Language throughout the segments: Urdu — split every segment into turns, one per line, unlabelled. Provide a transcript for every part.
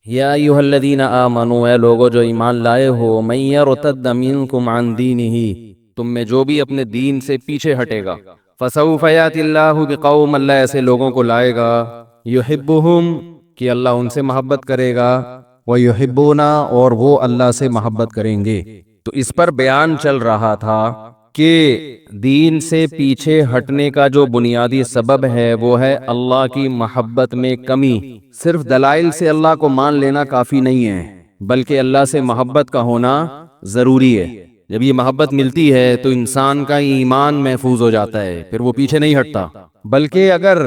یا ایھا الذین آمنوا، اے لوگو جو ایمان لائے ہو، من یرتد منکم عن دینہ، تم میں جو بھی اپنے دین سے پیچھے ہٹے گا، فسوف یاتی اللہ بقوم، اللہ ایسے لوگوں کو لائے گا، یحبہم، کہ اللہ ان سے محبت کرے گا، ویحبونا، اور وہ اللہ سے محبت کریں گے۔ تو اس پر بیان چل رہا تھا کہ دین سے پیچھے ہٹنے کا جو بنیادی سبب ہے وہ ہے اللہ کی محبت میں کمی۔ صرف دلائل سے اللہ کو مان لینا کافی نہیں ہے، بلکہ اللہ سے محبت کا ہونا ضروری ہے۔ جب یہ محبت ملتی ہے تو انسان کا ایمان محفوظ ہو جاتا ہے، پھر وہ پیچھے نہیں ہٹتا۔ بلکہ اگر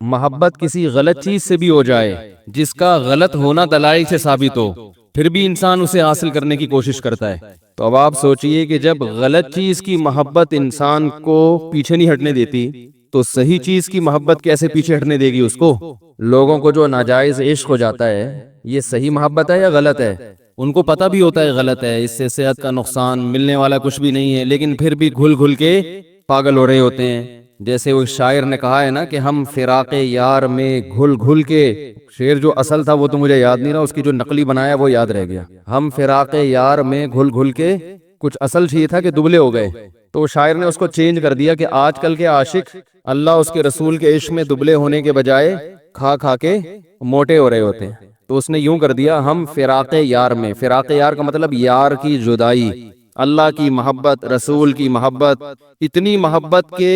محبت کسی غلط چیز سے بھی ہو جائے جس کا غلط ہونا دلائل سے ثابت ہو، پھر بھی انسان اسے حاصل کرنے کی کوشش کرتا ہے۔ تو اب آپ سوچئے کہ جب غلط چیز کی محبت انسان کو پیچھے نہیں ہٹنے دیتی تو صحیح چیز کی محبت کیسے پیچھے ہٹنے دے گی اس کو؟ لوگوں کو جو ناجائز عشق ہو جاتا ہے، یہ صحیح محبت ہے یا غلط ہے؟ ان کو پتہ بھی ہوتا ہے غلط ہے، اس سے صحت کا نقصان، ملنے والا کچھ بھی نہیں ہے، لیکن پھر بھی گھل گھل کے پاگل ہو رہے ہوتے ہیں۔ جیسے وہ شاعر نے کہا ہے نا کہ ہم فراق یار میں گھل گھل کے، شعر جو اصل تھا وہ تو مجھے یاد نہیں رہا، اس کی جو نقلی بنایا وہ یاد رہ گیا، ہم فراق یار میں گھل گھل کے، کچھ اصل یہ تھا کہ دبلے ہو گئے، تو شاعر نے اس کو چینج کر دیا کہ آج کل کے عاشق اللہ اس کے رسول کے عشق میں دبلے ہونے کے بجائے کھا کھا کے موٹے ہو رہے ہوتے ہیں۔ تو اس نے یوں کر دیا، ہم فراق یار میں، فراق یار کا مطلب یار کی جدائی، اللہ کی محبت، رسول کی محبت، اتنی محبت کے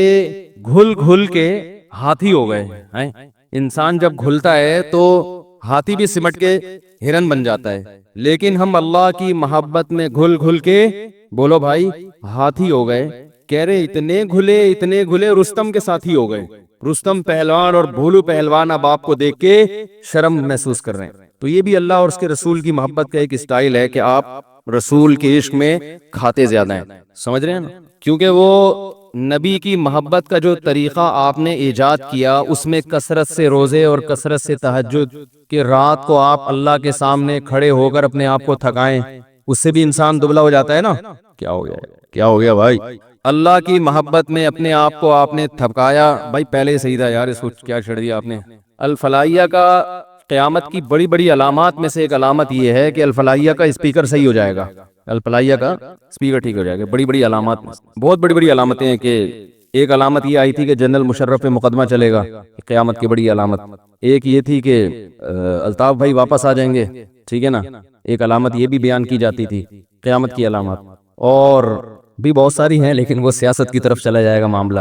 گھل گھل کے ہاتھی ہو گئے ہیں۔ انسان جب گھلتا ہے تو ہاتھی بھی سمٹ کے ہرن بن جاتا ہے، لیکن ہم اللہ کی محبت میں گھل گھل کے، بولو بھائی، ہاتھی ہو گئے۔ کہہ رہے اتنے گھلے رستم کے ساتھی ہو گئے۔ رستم پہلوان اور بھولو پہلوان اب آپ کو دیکھ کے شرم محسوس کر رہے ہیں۔ تو یہ بھی اللہ اور اس کے رسول کی محبت کا ایک اسٹائل ہے کہ آپ رسول کے عشق میں کھاتے زیادہ ہیں، سمجھ رہے ہیں نا؟ کیونکہ وہ نبی کی محبت کا جو طریقہ آپ نے ایجاد کیا، اس میں کثرت سے روزے اور کثرت سے تہجد، کہ رات کو آپ اللہ کے سامنے کھڑے ہو کر اپنے آپ کو تھکائیں، اس سے بھی انسان دبلا ہو جاتا ہے نا۔ کیا ہو گیا، کیا ہو گیا بھائی؟ اللہ کی محبت میں اپنے آپ کو آپ نے تھکایا، بھائی پہلے صحیح تھا یار، اس کو کیا چھڑ دیا آپ نے۔ الفلائیہ کا قیامت کی بڑی بڑی علامات میں سے ایک علامت یہ ہے کہ الفلائیہ کا اسپیکر صحیح ہو جائے گا، الفلائیہ کا اسپیکر ٹھیک ہو جائے گا۔ بڑی بڑی علامات میں بہت بڑی بڑی علامتیں ہیں، کہ ایک علامت یہ آئی تھی کہ جنرل مشرف پہ مقدمہ چلے گا، قیامت کی بڑی علامت۔ ایک یہ تھی کہ الطاف بھائی واپس آ جائیں گے، ٹھیک ہے نا۔ ایک علامت یہ بھی بیان کی جاتی تھی قیامت کی علامات، اور بھی بہت ساری ہیں، لیکن وہ سیاست کی طرف چلا جائے گا معاملہ،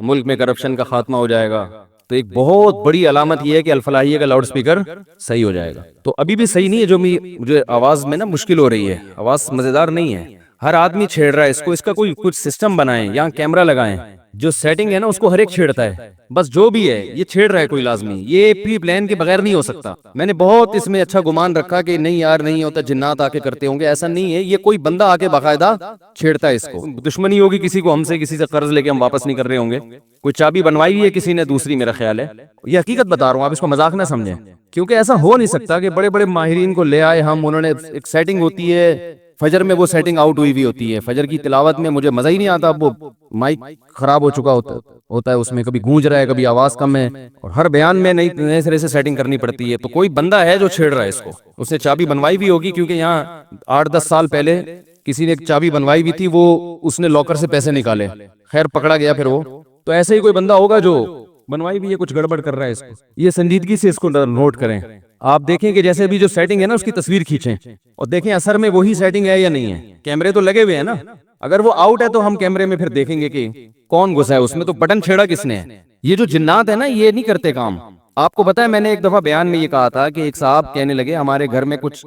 ملک میں کرپشن کا خاتمہ ہو جائے گا۔ تو ایک بہت بڑی علامت یہ ہے کہ الفلاحیہ کا لاؤڈ سپیکر صحیح ہو جائے گا۔ تو ابھی بھی صحیح نہیں ہے، جو مجھے آواز میں نا مشکل ہو رہی ہے، آواز مزیدار نہیں ہے، ہر آدمی چھیڑ رہا ہے اس کو، اس کا کوئی کچھ سسٹم بنائیں، یہاں کیمرہ لگائیں، جو سیٹنگ ہے نا اس کو ہر ایک چھیڑتا ہے، بس جو بھی ہے یہ چھیڑ رہا ہے کوئی لازمی، یہ پری پلان کے بغیر نہیں ہو سکتا۔ میں نے بہت اس میں اچھا گمان رکھا کہ نہیں یار نہیں ہوتا، جنات آ کے کرتے ہوں گے، ایسا نہیں ہے، یہ کوئی بندہ آ کے باقاعدہ چھیڑتا ہے اس کو۔ دشمنی ہوگی کسی کو ہم سے، کسی سے قرض لے کے ہم واپس نہیں کر رہے ہوں گے، کوئی چابی بنوائی ہوئی ہے کسی نے دوسری، میرا خیال ہے، یہ حقیقت بتا رہا ہوں، آپ اس کو مذاق نہ سمجھیں، کیونکہ ایسا ہو نہیں سکتا کہ بڑے بڑے ماہرین کو لے آئے ہم، انہوں نے ایک سیٹنگ ہوتی ہے فجر میں، وہ سیٹنگ آؤٹ ہوئی بھی ہوتی ہے، فجر کی تلاوت میں مجھے مزہ ہی نہیں آتا، وہ مائک خراب ہو چکا ہوتا ہے، اس میں کبھی گونج رہا ہے، کبھی آواز کم ہے، اور ہر بیان میں نئے سرے سے سیٹنگ کرنی پڑتی ہے۔ تو کوئی بندہ ہے جو چھیڑ رہا ہے اس کو، اس نے چابی بنوائی بھی ہوگی، کیونکہ یہاں 8-10 سال پہلے کسی نے ایک چابی بنوائی بھی تھی، وہ اس نے لاکر سے پیسے نکالے، خیر پکڑا گیا پھر وہ۔ تو ایسے ہی کوئی بندہ ہوگا جو بنوائی بھی ہے، کچھ گڑبڑ کر رہا ہے اس کو، یہ سنجیدگی سے اس کو نوٹ کریں۔ آپ دیکھیں کہ جیسے ابھی جو سیٹنگ ہے نا اس کی تصویر کھینچیں اور دیکھیں اثر میں وہی سیٹنگ ہے یا نہیں ہے، کیمرے تو لگے ہوئے ہیں نا، اگر وہ آؤٹ ہے تو ہم کیمرے میں پھر دیکھیں گے کہ کون گھسا ہے اس میں، تو بٹن چھیڑا کس نے ہے۔ یہ جو جنات ہے نا یہ نہیں کرتے کام۔ آپ کو پتا ہے میں نے ایک دفعہ بیان میں یہ کہا تھا کہ ایک صاحب کہنے لگے ہمارے گھر میں کچھ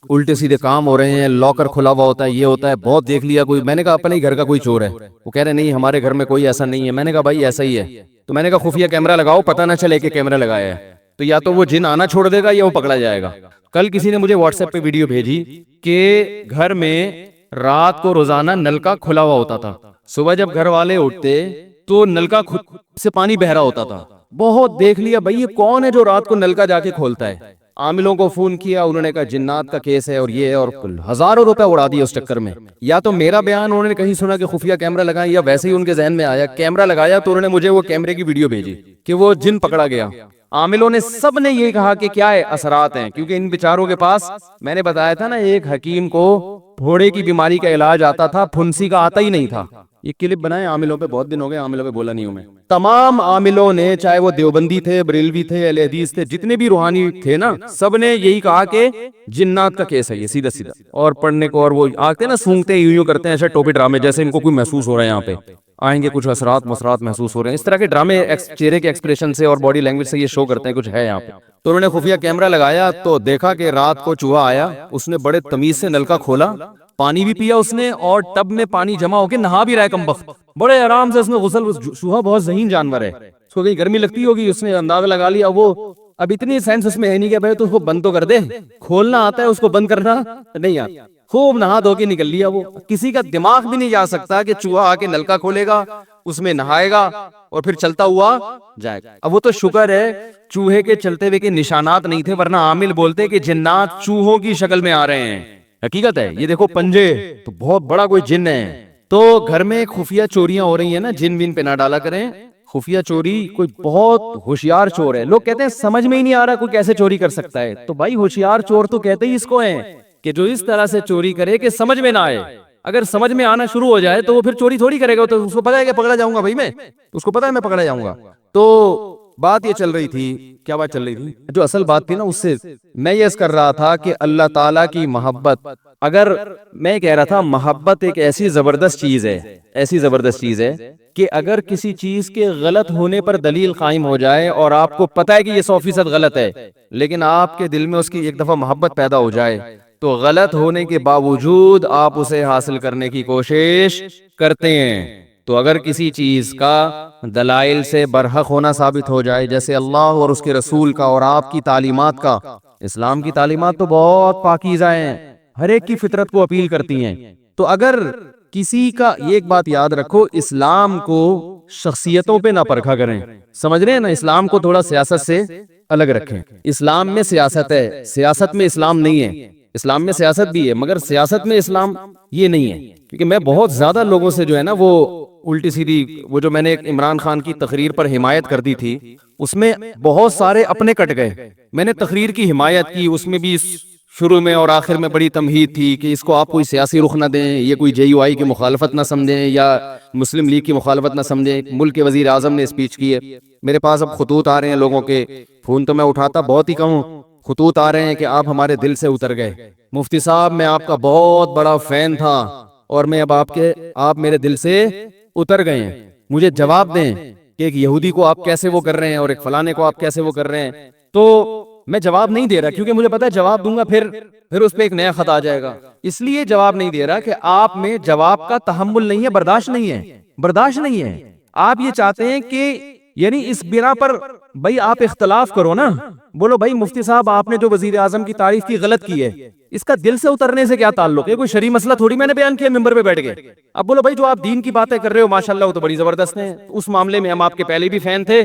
الٹے سیدھے کام ہو رہے ہیں، لاکر کھلا ہوا ہوتا ہے، یہ ہوتا ہے، بہت دیکھ لیا کوئی۔ میں نے کہا اپنے ہی گھر کا کوئی چور ہے؟ وہ کہہ رہے نہیں ہمارے گھر میں کوئی ایسا نہیں ہے۔ میں نے کہا بھائی ایسا ہی ہے، تو میں نے کہا خفیہ کیمرہ لگاؤ، پتہ نہ چلے کہ کیمرہ لگایا ہے، تو یا تو وہ جن آنا چھوڑ دے گا یا وہ پکڑا جائے گا۔ کل کسی نے مجھے واٹس ایپ پہ ویڈیو بھیجی کہ گھر میں رات کو روزانہ نل کا کھلا ہوا ہوتا تھا، صبح جب گھر والے اٹھتے تو نل کا خود سے پانی بہ رہا ہوتا تھا۔ بہت دیکھ لیا بھائی یہ کون ہے جو رات کو نل کا جا کے کھولتا ہے، عاملوں کو فون کیا, انہوں نے کہا جنات کا کیس ہے اور یہ ہے, اور ہزاروں روپے اڑا دیے اس چکر میں. یا تو میرا بیان انہوں نے کہیں سنا کہ خفیہ کیمرہ لگائیں, یا ویسے ہی ان کے ذہن میں آیا کیمرہ لگایا تو انہوں نے مجھے وہ کیمرے کی ویڈیو بھیجی کہ وہ جن پکڑا گیا. عاملوں نے سب نے یہ کہا کہ کیا ہے اثرات ہیں, کیونکہ ان بیچاروں کے پاس, میں نے بتایا تھا نا ایک حکیم کو پھوڑے کی بیماری کا علاج آتا تھا, پھنسی کا آتا ہی نہیں تھا. یہ کلپ بنائے عاملوں پہ, بہت دن ہو گئے عاملوں پہ بولا نہیں ہوں میں. تمام عاملوں نے, چاہے وہ دیوبندی تھے, بریلوی تھے, اہل حدیث تھے, جتنے بھی روحانی تھے نا, سب نے یہی کہا کہ جنات کا کیس ہے یہ, سیدھا سیدھا. اور پڑھنے کو, اور وہ آتے نا سونگتے یوں کرتے ہیں ایسے ٹوپی ڈرامے جیسے ان کو کوئی محسوس ہو رہا ہے یہاں پہ آئیں گے, کچھ اثرات مسرات محسوس ہو رہے ہیں, اس طرح کے ڈرامے چہرے کے ایکسپریشن سے اور باڈی لینگویج سے یہ شو کرتے ہیں کچھ ہے یہاں پہ. تو انہوں نے خفیہ کیمرہ لگایا تو دیکھا کہ رات کو چوہا آیا, اس نے بڑے تمیز سے نلکا کھولا, پانی بھی پیا اس نے, اور ٹب میں پانی جمع ہو کے نہا بھی رہا ہے کمبخت, بڑے آرام سے اس نے غسل. چوہا بہت ذہین جانور ہے, اس کو کہیں گرمی لگتی ہوگی, اس نے اندازہ لگا لیا. وہ اب اتنی سینس اس میں ہے نہیں کہ بھائی تو اس کو بند تو کر دے, کھولنا آتا ہے اس کو, بند کرنا نہیں آتا. خوب نہا دھو کے نکل لیا. وہ کسی کا دماغ بھی نہیں جا سکتا کہ چوہا آ کے نلکا کھولے گا, اس میں نہائے گا اور پھر چلتا ہوا جائے گا. اب وہ تو شکر ہے چوہے کے چلتے ہوئے کے نشانات نہیں تھے, ورنہ عامل بولتے کہ جنات چوہوں کی شکل میں آ رہے ہیں. حقیقت ہے یہ, دیکھو پنجے تو بہت بڑا کوئی جن ہے. تو گھر میں خفیہ چوریاں ہو رہی ہیں نا, جن وین پہ نہ ڈالا کریں. خفیہ چوری کوئی بہت ہوشیار چور ہے, لوگ کہتے ہیں سمجھ میں ہی نہیں آ رہا کوئی کیسے چوری کر سکتا ہے. تو بھائی ہوشیار چور تو کہتے ہی اس کو ہیں کہ جو اس طرح سے چوری کرے کہ سمجھ میں نہ آئے. اگر سمجھ میں آنا شروع ہو جائے تو وہ پھر چوری تھوڑی کرے گا, تو اس کو پتا ہے کہ پکڑا جاؤں گا بھائی میں, اس کو پتا ہے میں پکڑا جاؤں گا. تو بات یہ چل رہی تھی, کیا بات چل رہی تھی, جو اصل بات تھی نا اس سے میں یہ کر رہا تھا کہ اللہ تعالیٰ کی محبت, اگر میں کہہ رہا تھا محبت ایک ایسی زبردست چیز ہے, ایسی زبردست چیز ہے کہ اگر کسی چیز کے غلط ہونے پر دلیل قائم ہو جائے اور آپ کو پتا ہے کہ یہ 100% غلط ہے, لیکن آپ کے دل میں اس کی ایک دفعہ محبت پیدا ہو جائے, تو غلط ہونے کے باوجود آپ اسے حاصل کرنے کی کوشش کرتے ہیں. تو اگر کسی چیز کا دلائل سے برحق ہونا ثابت ہو جائے, جیسے اللہ اور اس کے رسول کا اور آپ کی تعلیمات کا, اسلام کی تعلیمات تو بہت پاکیزہ ہیں, ہر ایک کی فطرت کو اپیل کرتی ہیں. تو اگر کسی کا, یہ ایک بات یاد رکھو, اسلام کو شخصیتوں پہ نہ پرکھا کریں, سمجھ رہے ہیں نا, اسلام کو تھوڑا سیاست سے الگ رکھیں. اسلام میں سیاست ہے, سیاست میں اسلام نہیں ہے. اسلام میں سیاست بھی ہے مگر سیاست میں اسلام یہ نہیں ہے. کیونکہ میں بہت زیادہ لوگوں سے جو ہے نا وہ الٹی سیدھی, وہ جو میں نے عمران خان کی تقریر پر حمایت کر دی تھی, اس میں بہت سارے اپنے کٹ گئے. میں نے تقریر کی حمایت کی, اس میں بھی شروع میں اور آخر میں بڑی تمہید تھی کہ اس کو آپ کوئی سیاسی رخ نہ دیں, یہ کوئی JUI کی مخالفت نہ سمجھیں یا مسلم لیگ کی مخالفت نہ سمجھیں. ملک کے وزیر اعظم نے اسپیچ کی ہے, میرے پاس اب خطوط آ رہے ہیں لوگوں کے, فون تو میں اٹھاتا بہت ہی کم ہوں, خطوط آ رہے ہیں کہ آپ ہمارے دل سے اتر گئے. مفتی صاحب میں آپ کا بہت بڑا فین تھا اور میں اب آپ میرے دل سے اتر گئے ہیں, مجھے جواب دیں کہ ایک یہودی کو آپ کیسے وہ کر رہے ہیں اور ایک فلانے کو آپ کیسے وہ کر رہے ہیں. تو میں جواب نہیں دے رہا کیونکہ مجھے پتا ہے جواب دوں گا پھر اس پہ ایک نیا خط آ جائے گا, اس لیے جواب نہیں دے رہا کہ آپ میں جواب کا تحمل نہیں ہے, برداشت نہیں ہے, برداشت نہیں ہے. آپ یہ چاہتے ہیں کہ یعنی اس بنا پر بھائی آپ اختلاف کرو نا, بولو بھائی مفتی صاحب آپ نے جو وزیر اعظم کی تعریف کی غلط کی ہے, اس کا دل سے اترنے سے کیا تعلق ہے, کوئی شرعی مسئلہ تھوڑی میں نے بیان کیا ممبر پہ بیٹھ گئے. اب بولو بھائی جو آپ دین کی باتیں کر رہے ہو ماشاءاللہ وہ تو بڑی زبردست ہیں, اس معاملے میں ہم آپ کے پہلے بھی فین تھے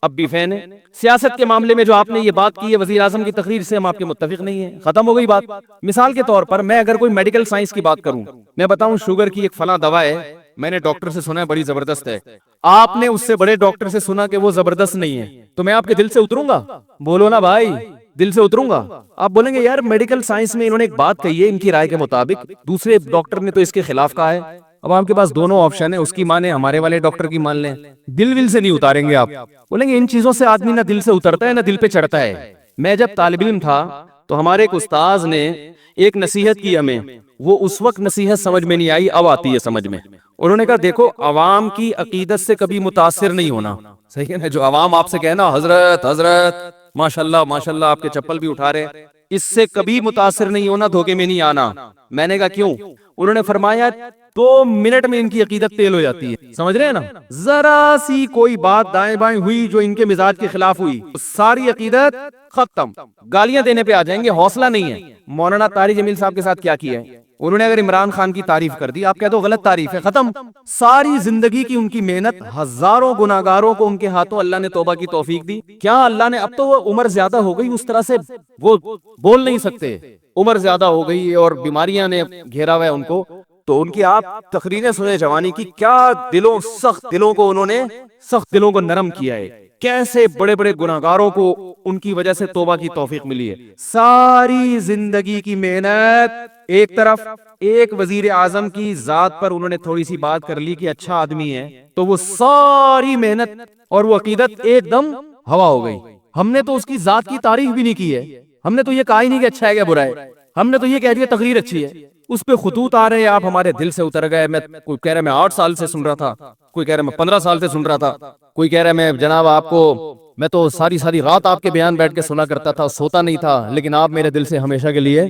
اب بھی فین ہیں. سیاست کے معاملے میں جو آپ نے یہ بات کی ہے وزیر اعظم کی تقریر سے, ہم آپ کے متفق نہیں ہیں, ختم ہو گئی بات. مثال کے طور پر میں اگر کوئی میڈیکل سائنس کی بات کروں, میں بتاؤں شوگر کی ایک فلاں دوا ہے, میں نے ڈاکٹر سے سنا ہے بڑی زبردست ہے, آپ نے اس سے بڑے ڈاکٹر سے سنا کہ وہ زبردست نہیں ہے, تو میں آپ کے دل سے اتروں گا؟ بولو نا بھائی, دل سے اتروں گا؟ آپ بولیں گے یار میڈیکل سائنس میں انہوں نے ایک بات کہی ہے ان کی رائے کے مطابق, دوسرے ڈاکٹر نے تو اس کے خلاف کہا ہے. اب آپ کے پاس دونوں آپشن ہیں, اس کی مانیں ہمارے والے ڈاکٹر کی مان لیں, دل سے نہیں اتاریں گے آپ. بولیں گے ان چیزوں سے آدمی نہ دل سے اترتا ہے نہ دل پہ چڑھتا ہے. میں جب طالب علم تھا تو ہمارے ایک استاذ نے ایک نصیحت کی ہمیں, وہ اس وقت نصیحت سمجھ میں نہیں آئی, اب آتی ہے سمجھ میں. انہوں نے کہا دیکھو عوام کی عقیدت سے کبھی متاثر نہیں ہونا, صحیح ہے نا, جو عوام آپ سے کہنا حضرت حضرت ماشاءاللہ ماشاءاللہ آپ کے چپل بھی اٹھا رہے, اس سے کبھی متاثر نہیں ہونا, دھوکے میں نہیں آنا. میں نے کہا کیوں؟ انہوں نے فرمایا 2 منٹ میں ان کی عقیدت تیل ہو جاتی ہے, سمجھ رہے ہیں نا, ذرا سی کوئی بات دائیں بائیں ہوئی جو ان کے مزاج کے خلاف ہوئی, ساری عقیدت ختم, گالیاں دینے پہ آ جائیں گے, حوصلہ نہیں ہے. مولانا طاری جمیل صاحب کے ساتھ کیا کیا ہے, انہوں نے اگر عمران خان کی تعریف کر دی، آپ کہہ دو غلط تعریف ہے، ختم. ساری زندگی کی ان کی محنت، ہزاروں گناہگاروں کو ان کے ہاتھوں اللہ نے توبہ کی توفیق دی. کیا اللہ نے، اب تو وہ عمر زیادہ ہو گئی، اس طرح سے وہ بول نہیں سکتے، عمر زیادہ ہو گئی اور بیماریاں نے گھیرا ہوا ہے ان کو، تو ان کی آپ تقریریں سنیں جوانی کی، کیا دلوں، سخت دلوں کو انہوں نے، سخت دلوں کو نرم کیا ہے، کیسے بڑے بڑے گناہگاروں کو ان کی وجہ سے توبہ کی توفیق ملی ہے. ساری زندگی کی محنت ایک طرف، ایک وزیر اعظم کی ذات پر انہوں نے تھوڑی سی بات کر لی کہ اچھا آدمی ہے، تو وہ ساری محنت اور وہ عقیدت ایک دم ہوا ہو گئی. ہم نے تو اس کی ذات کی تعریف بھی نہیں کی ہے، ہم نے تو یہ کہا ہی نہیں کہ اچھا ہے یا برا ہے، ہم نے تو یہ کہہ دیا تقریر اچھی ہے. اس پہ خطوط آ رہے ہیں، آپ ہمارے دل سے اتر گئے. میں کوئی کہہ رہا ہے میں 8 سال سے سن رہا تھا، کوئی کہہ رہا ہے میں 15 سال سے سن رہا تھا، کوئی کہہ رہا ہے میں جناب آپ کو، میں تو ساری رات آپ کے بیان بیٹھ کے سنا کرتا تھا، سوتا نہیں تھا، لیکن آپ میرے دل سے ہمیشہ کے لیے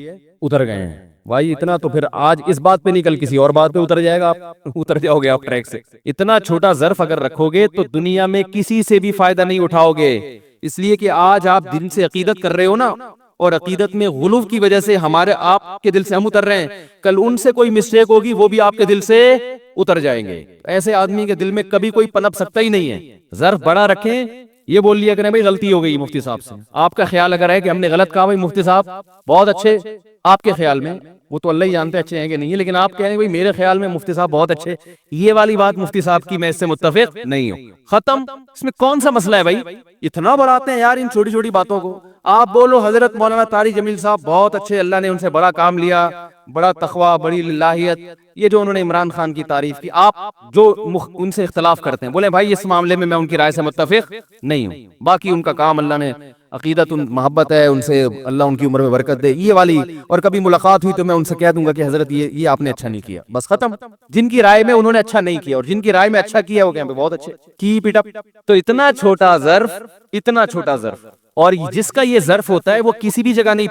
اتر گئے ہیں. بھائی اتنا تو پھر آج اس بات پہ نہیں، کل کسی اور بات پہ اتر جائے گا، آپ اتر جاؤ گے آپ ٹریک سے. اتنا چھوٹا ظرف اگر رکھو گے تو دنیا میں کسی سے بھی فائدہ نہیں اٹھاؤ گے. اس لیے کہ آج آپ دل سے عقیدت کر رہے ہو نا، اور عقیدت میں غلو کی وجہ سے ہمارے آپ کے دل سے ہم اتر رہے ہیں، کل ان سے کوئی مسٹیک ہوگی وہ بھی آپ کے دل سے اتر جائیں گے. ایسے آدمی کے دل میں کبھی کوئی پنپ سکتا ہی نہیں ہے. ظرف بڑا رکھیں، یہ بول لیا کریں بھائی غلطی ہو گئی مفتی صاحب سے. آپ کا خیال اگر ہے کہ ہم نے غلط کہا، بھائی مفتی صاحب بہت اچھے، آپ کے خیال میں، وہ تو اللہ ہی جانتے اچھے ہیں کہ نہیں ہے، لیکن آپ کہیں بھائی میرے خیال میں مفتی صاحب بہت اچھے، یہ والی بات مفتی صاحب کی میں اس سے متفق نہیں ہوں، ختم. اس میں کون سا مسئلہ ہے بھائی؟ اتنا بڑھاتے ہیں یار ان چھوٹی چھوٹی باتوں کو. آپ بولو حضرت مولانا طارق جمیل صاحب بہت اچھے، اللہ نے ان سے بڑا کام لیا، بڑا تقوی، بڑی للہیت، یہ جو انہوں نے عمران خان کی تعریف کی. آپ جو ان سے اختلاف کرتے ہیں بولیں بھائی اس معاملے میں ان کی رائے سے متفق نہیں ہوں، باقی ان کا کام اللہ نے عقیدت، محبت ہے ان سے، اللہ ان کی عمر میں برکت دے، یہ والی. اور کبھی ملاقات ہوئی تو میں ان سے کہہ دوں گا کہ حضرت یہ آپ نے اچھا نہیں کیا، بس ختم. جن کی رائے میں انہوں نے اچھا نہیں کیا اور جن کی رائے میں اچھا کیا وہ کہیں بہت اچھے، کیپ اٹ اپ. تو اتنا چھوٹا ظرف، اتنا چھوٹا ظرف، اور جس کا یہ ظرف ہوتا ہے وہ کسی بھی جگہ نہیں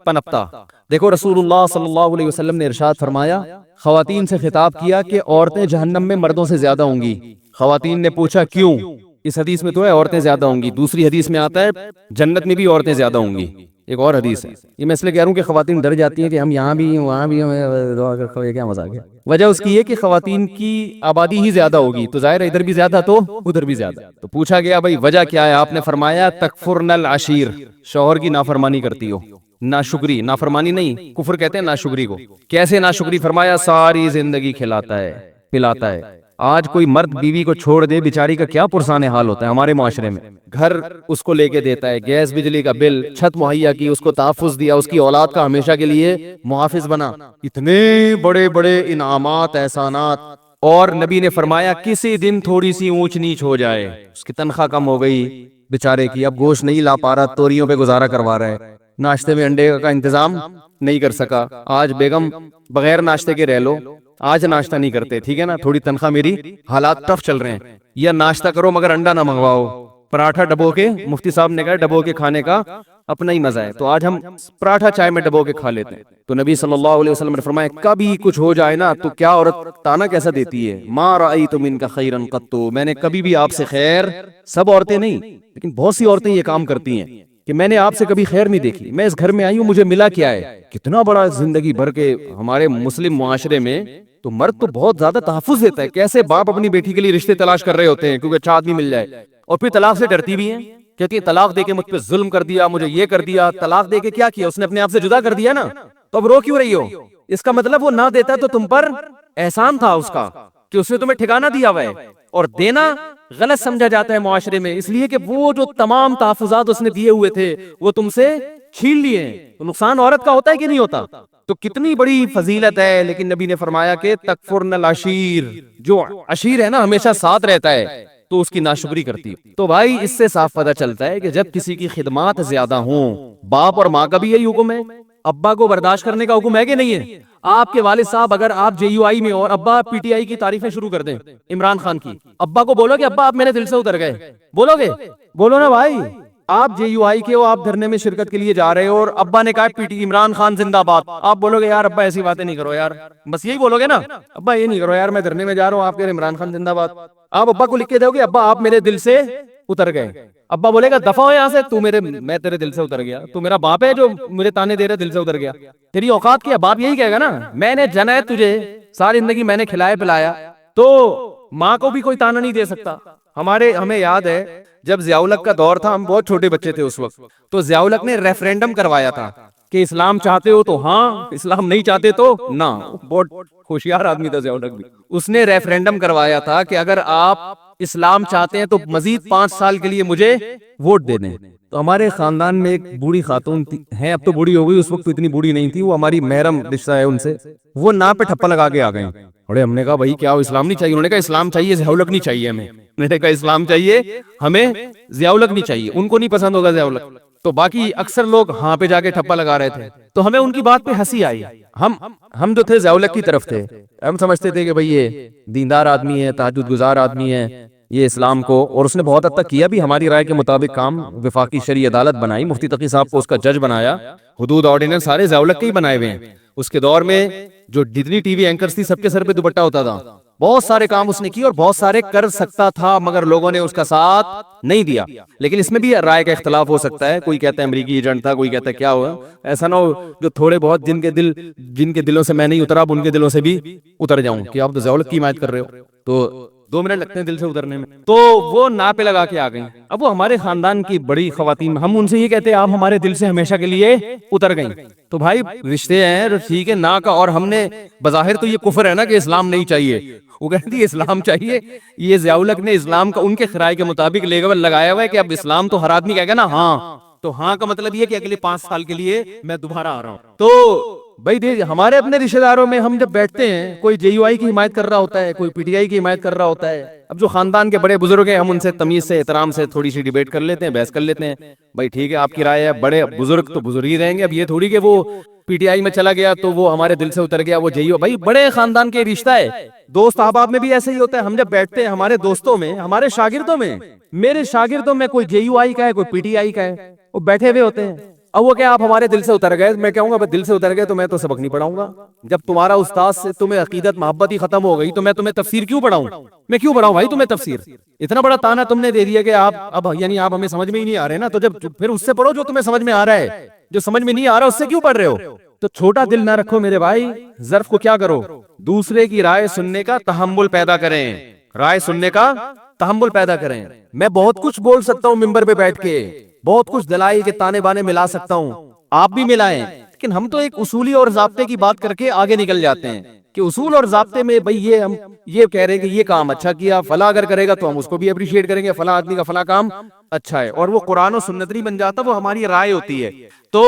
پنپتا. دیکھو رسول اللہ صلی اللہ علیہ وسلم نے ارشاد فرمایا، خواتین سے خطاب کیا کہ عورتیں جہنم میں مردوں سے زیادہ ہوں گی. خواتین نے پوچھا کیوں؟ اس حدیث میں تو ہے عورتیں زیادہ ہوں گی، دوسری حدیث میں آتا ہے جنت میں بھی عورتیں زیادہ ہوں گی، ایک اور حدیث ہے. یہ میں اس لیے کہہ رہا ہوں کہ خواتین ڈر جاتی ہیں کہ ہم یہاں بھی وہاں بھی، یہ کیا مزاق ہے. وجہ اس کی یہ کہ خواتین کی آبادی ہی زیادہ ہوگی، تو ظاہر ہے ادھر بھی زیادہ تو ادھر بھی زیادہ. تو پوچھا گیا بھائی وجہ کیا ہے؟ آپ نے فرمایا تکفرن العشیر، شوہر کی نافرمانی کرتی ہو. ناشکری، نافرمانی نہیں، کفر کہتے ہیں ناشکری کو. کیسے ناشکری؟ فرمایا ساری زندگی کھلاتا ہے پلاتا ہے. آج کوئی مرد بیوی کو چھوڑ دے، بیچاری کا کیا پرسان حال ہوتا ہے ہمارے معاشرے میں. گھر اس کو لے کے دیتا ہے، گیس بجلی کا بل، چھت مہیا کی، اس کو تحفظ دیا، اس کی اولاد کا ہمیشہ کے لیے محافظ بنا، اتنے بڑے بڑے انعامات، احسانات. اور نبی نے فرمایا کسی دن تھوڑی سی اونچ نیچ ہو جائے، اس کی تنخواہ کم ہو گئی بیچارے کی، اب گوشت نہیں لا پا رہا، توریوں پہ گزارا کروا رہا ہے، ناشتے میں انڈے کا انتظام نہیں کر سکا. آج بیگم بغیر ناشتے کے رہ لو، آج ناشتہ نہیں کرتے، ٹھیک ہے نا، تھوڑی تنخواہ میری، حالات ٹف چل رہے ہیں، یا ناشتہ کرو مگر انڈا نہ منگواؤ، پراٹھا ڈبو کے، مفتی صاحب نے کہا ڈبو کے کھانے کا اپنا ہی مزہ ہے، تو آج ہم پراٹھا چائے میں ڈبو کے کھا لیتے ہیں. تو نبی صلی اللہ علیہ وسلم نے فرمایا کبھی کچھ ہو جائے نا تو کیا عورت تانا کیسا دیتی ہے، ما رأیت منک خیرا قط، میں نے کبھی بھی آپ سے خیر، سب عورتیں نہیں لیکن بہت سی عورتیں یہ کام کرتی ہیں کہ میں نے آپ سے کبھی خیر نہیں دیکھی، میں اس گھر میں آئی ہوں مجھے ملا کیا ہے. کتنا بڑا زندگی بھر کے ہمارے مسلم معاشرے میں تو مرد تو بہت زیادہ تحفظ دیتا ہے. کیسے باپ اپنی بیٹی کے لیے رشتے تلاش کر رہے ہوتے ہیں کیونکہ اچھا آدمی مل جائے، اور پھر طلاق سے ڈرتی بھی ہیں، کہتی ہے طلاق دے کے مجھ پہ ظلم کر دیا، مجھے یہ کر دیا. طلاق دے کے کیا کیا؟ اس نے اپنے آپ سے جدا کر دیا نا، تو اب رو کیوں رہی ہو؟ اس کا مطلب وہ نہ دیتا تو تم پر احسان تھا اس کا کہ اس نے تمہیں ٹھکانہ دیا ہوا ہے. اور دینا غلط سمجھا جاتا ہے معاشرے میں، اس لیے کہ وہ جو تمام تحفظات اس نے دیے ہوئے تھے وہ تم سے چھین لیے ہیں. تو نقصان عورت کا ہوتا ہے کہ نہیں ہوتا؟ تو کتنی بڑی فضیلت ہے. لیکن نبی نے فرمایا کہ تکفرن العشیر، جو عشیر ہے نا ہمیشہ ساتھ رہتا ہے تو اس کی ناشکری کرتی. تو بھائی اس سے صاف پتہ چلتا ہے کہ جب کسی کی خدمات زیادہ ہوں، باپ اور ماں کا بھی یہی حکم ہے، ابا کو برداشت کرنے کا حکم ہے کہ نہیں ہے؟ آپ کے والد صاحب اگر آپ جے یو آئی میں اور ابا پی ٹی آئی کی تعریفیں شروع کر دیں عمران خان کی، ابا کو بولو کہ ابا آپ میرے دل سے اتر گئے، بولو گے؟ بولو نا بھائی. آپ جے یو آئی کے ہو، آپ دھرنے میں شرکت کے لیے جا رہے ہو اور ابا نے کہا پی ٹی عمران خان زندہ باد، آپ بولو گے یار ابا ایسی باتیں نہیں کرو یار، بس یہی بولو گے نا، ابا یہ نہیں کرو یار، میں دھرنے میں جا رہا ہوں، آپ کہہ رہے عمران خان زندہ باد. آپ ابا کو لکھ کے دو گے ابا آپ میرے دل سے اتر گئے. ابا بولے گا دفع ہو یہاں سے, میں تیرے دل سے اتر گیا. تو میرا باپ ہے جو میرے تانے دے رہا دل سے اتر گیا. تیری اوقات کیا؟ باپ یہی کہے گا نا, میں نے جنا ہے تجھے, ساری زندگی میں نے کھلایا پلایا, تو ماں کو بھی کوئی تانا نہیں دے سکتا. ہمیں یاد ہے جب ضیاء الحق کا دور تھا, ہم بہت چھوٹے بچے تھے اس وقت, تو ضیاء الحق نے ریفرینڈم کروایا تھا کہ اسلام چاہتے ہو تو ہاں, اسلام نہیں چاہتے تو نہ. بہت ہوشیار آدمی تھا ضیاء الحق بھی. اس نے ریفرینڈم کروایا تھا کہ اگر آپ اسلام چاہتے ہیں تو مزید 5 سال کے لیے مجھے ووٹ دے دیں. تو ہمارے خاندان میں ایک بوڑھی خاتون ہیں, اب تو بوڑھی ہو گئی, اس وقت تو اتنی بوڑھی نہیں تھی, وہ ہماری محرم رشتہ ہے ان سے. وہ نا پہ ٹھپا لگا کے آ گئے. اور ہم نے کہا بھائی کیا اسلام نہیں چاہیے؟ انہوں نے کہا اسلام چاہیے, ضیاء الحق نہیں چاہیے ہمیں. میں نے کہا اسلام چاہیے ہمیں, ضیاء الحق نہیں چاہیے. ان کو نہیں پسند ہوگا ضیاء الحق, تو باقی اکثر لوگ ہاں پہ جا کے ٹھپا لگا رہے تھے. تو ہمیں ان کی بات پہ ہنسی آئی. ہم جو تھے ضیاء الحق کی طرف تھے. ہم سمجھتے تھے کہ بھئی یہ دیندار آدمی ہے, تہجد گزار آدمی ہے, یہ اسلام کو, اور اس نے بہت حد تک کیا بھی ہماری رائے کے مطابق کام. وفاقی شرعی عدالت بنائی, مفتی تقی صاحب کو اس کا جج بنایا, حدود آرڈیننس سارے ضیاء الحق کے ہی بنائے ہوئے ہیں. اس کے دور میں جو جتنی ٹی وی اینکرز تھی سب کے سر پہ دوپٹہ ہوتا تھا. بہت سارے کام اس نے کیے اور بہت سارے کر سکتا تھا, مگر لوگوں نے اس کا ساتھ نہیں دیا. لیکن اس میں بھی رائے کا اختلاف ہو سکتا ہے, کوئی کہتا ہے امریکی ایجنٹ تھا, کوئی کہتا ہے کیا ہوا. ایسا نہ ہو جو تھوڑے بہت جن کے دلوں سے میں نہیں اترا, اب ان کے دلوں سے بھی اتر جاؤں کہ آپ تو ضیاء الحق کی حمایت کر رہے ہو. تو 2 منٹ لگتے ہیں دل سے اترنے میں. تو وہ نا پہ لگا کے آ گئیں. اب وہ ہمارے خاندان کی بڑی خواتین, ہم ان سے یہ کہتے ہیں آپ ہمارے دل سے ہمیشہ کے لیے اتر گئیں. تو بھائی رشتے ہیں ٹھیک ہے نا کا, اور ہم نے بظاہر تو یہ کفر ہے نا کہ اسلام نہیں چاہیے, وہ کہتی ہے اسلام چاہیے. یہ ضیاء الحق نے اسلام کا ان کے خرائے کے مطابق لیبل لگایا ہوا ہے کہ اب اسلام تو ہر آدمی کہے گا نا ہاں, تو ہاں کا مطلب یہ کہ اگلے 5 سال کے لیے میں دوبارہ آ رہا ہوں. تو بھائی ہمارے اپنے رشتہ داروں میں ہم جب بیٹھتے ہیں, کوئی جے یو آئی کی حمایت کر رہا ہوتا ہے, کوئی پی ٹی آئی کی حمایت کر رہا ہوتا ہے. اب جو خاندان کے بڑے بزرگ ہیں ہم ان سے تمیز سے احترام سے تھوڑی سی ڈیبیٹ کر لیتے ہیں, بحث کر لیتے ہیں. بھائی ٹھیک ہے آپ کی رائے ہے, بڑے بزرگ تو بزرگ ہی رہیں گے. اب یہ تھوڑی کہ وہ پی ٹی آئی میں چلا گیا تو وہ ہمارے دل سے اتر گیا, وہ جے یو. بھائی بڑے خاندان کے رشتہ ہے, دوست احباب میں بھی ایسے ہی ہوتا ہے. ہم جب بیٹھتے ہیں ہمارے دوستوں میں, ہمارے شاگردوں میں, میرے شاگردوں میں کوئی جے یو آئی کا ہے, کوئی پی ٹی آئی کا ہے, وہ بیٹھے ہوئے ہوتے ہیں. اب وہ کیا آپ ہمارے دل سے اتر گئے, میں کہوں گا دل سے اتر گئے تو میں تو سبق نہیں پڑھاؤں گا. جب تمہارا استاد سے تمہیں عقیدت محبت ہی ختم ہو گئی تو میں تمہیں تفسیر کیوں پڑھاؤں؟ میں کیوں پڑھاؤں بھائی تمہیں تفسیر؟ اتنا بڑا تانا تم نے دے دیا کہ آپ اب یعنی آپ ہمیں سمجھ میں ہی نہیں آ رہے نا, تو جب پھر اس سے پڑھو جو تمہیں سمجھ میں آ رہا ہے. جو سمجھ میں نہیں آ رہا اس سے کیوں پڑھ رہے ہو؟ تو چھوٹا دل نہ رکھو میرے بھائی, ظرف کو کیا کرو, دوسرے کی رائے سننے کا تحمل پیدا کریں, رائے سننے کا تحمل پیدا کریں. میں بہت کچھ بول سکتا ہوں ممبر پہ بیٹھ کے, بہت کچھ دلائل کے تانے بانے ملا سکتا ہوں, آپ بھی ملائیں, لیکن ہم تو ایک اصولی اور ضابطے کی بات کر کے آگے نکل جاتے ہیں کہ اصول اور ضابطے میں بھئی یہ ہم یہ کہہ رہے ہیں کہ یہ کام اچھا کیا, فلاں اگر کرے گا تو ہم اس کو بھی اپریشیٹ کریں گے, فلاں آدمی کا فلاں کام اچھا ہے, اور وہ قرآن و سنت نہیں بن جاتا, وہ ہماری رائے ہوتی ہے. تو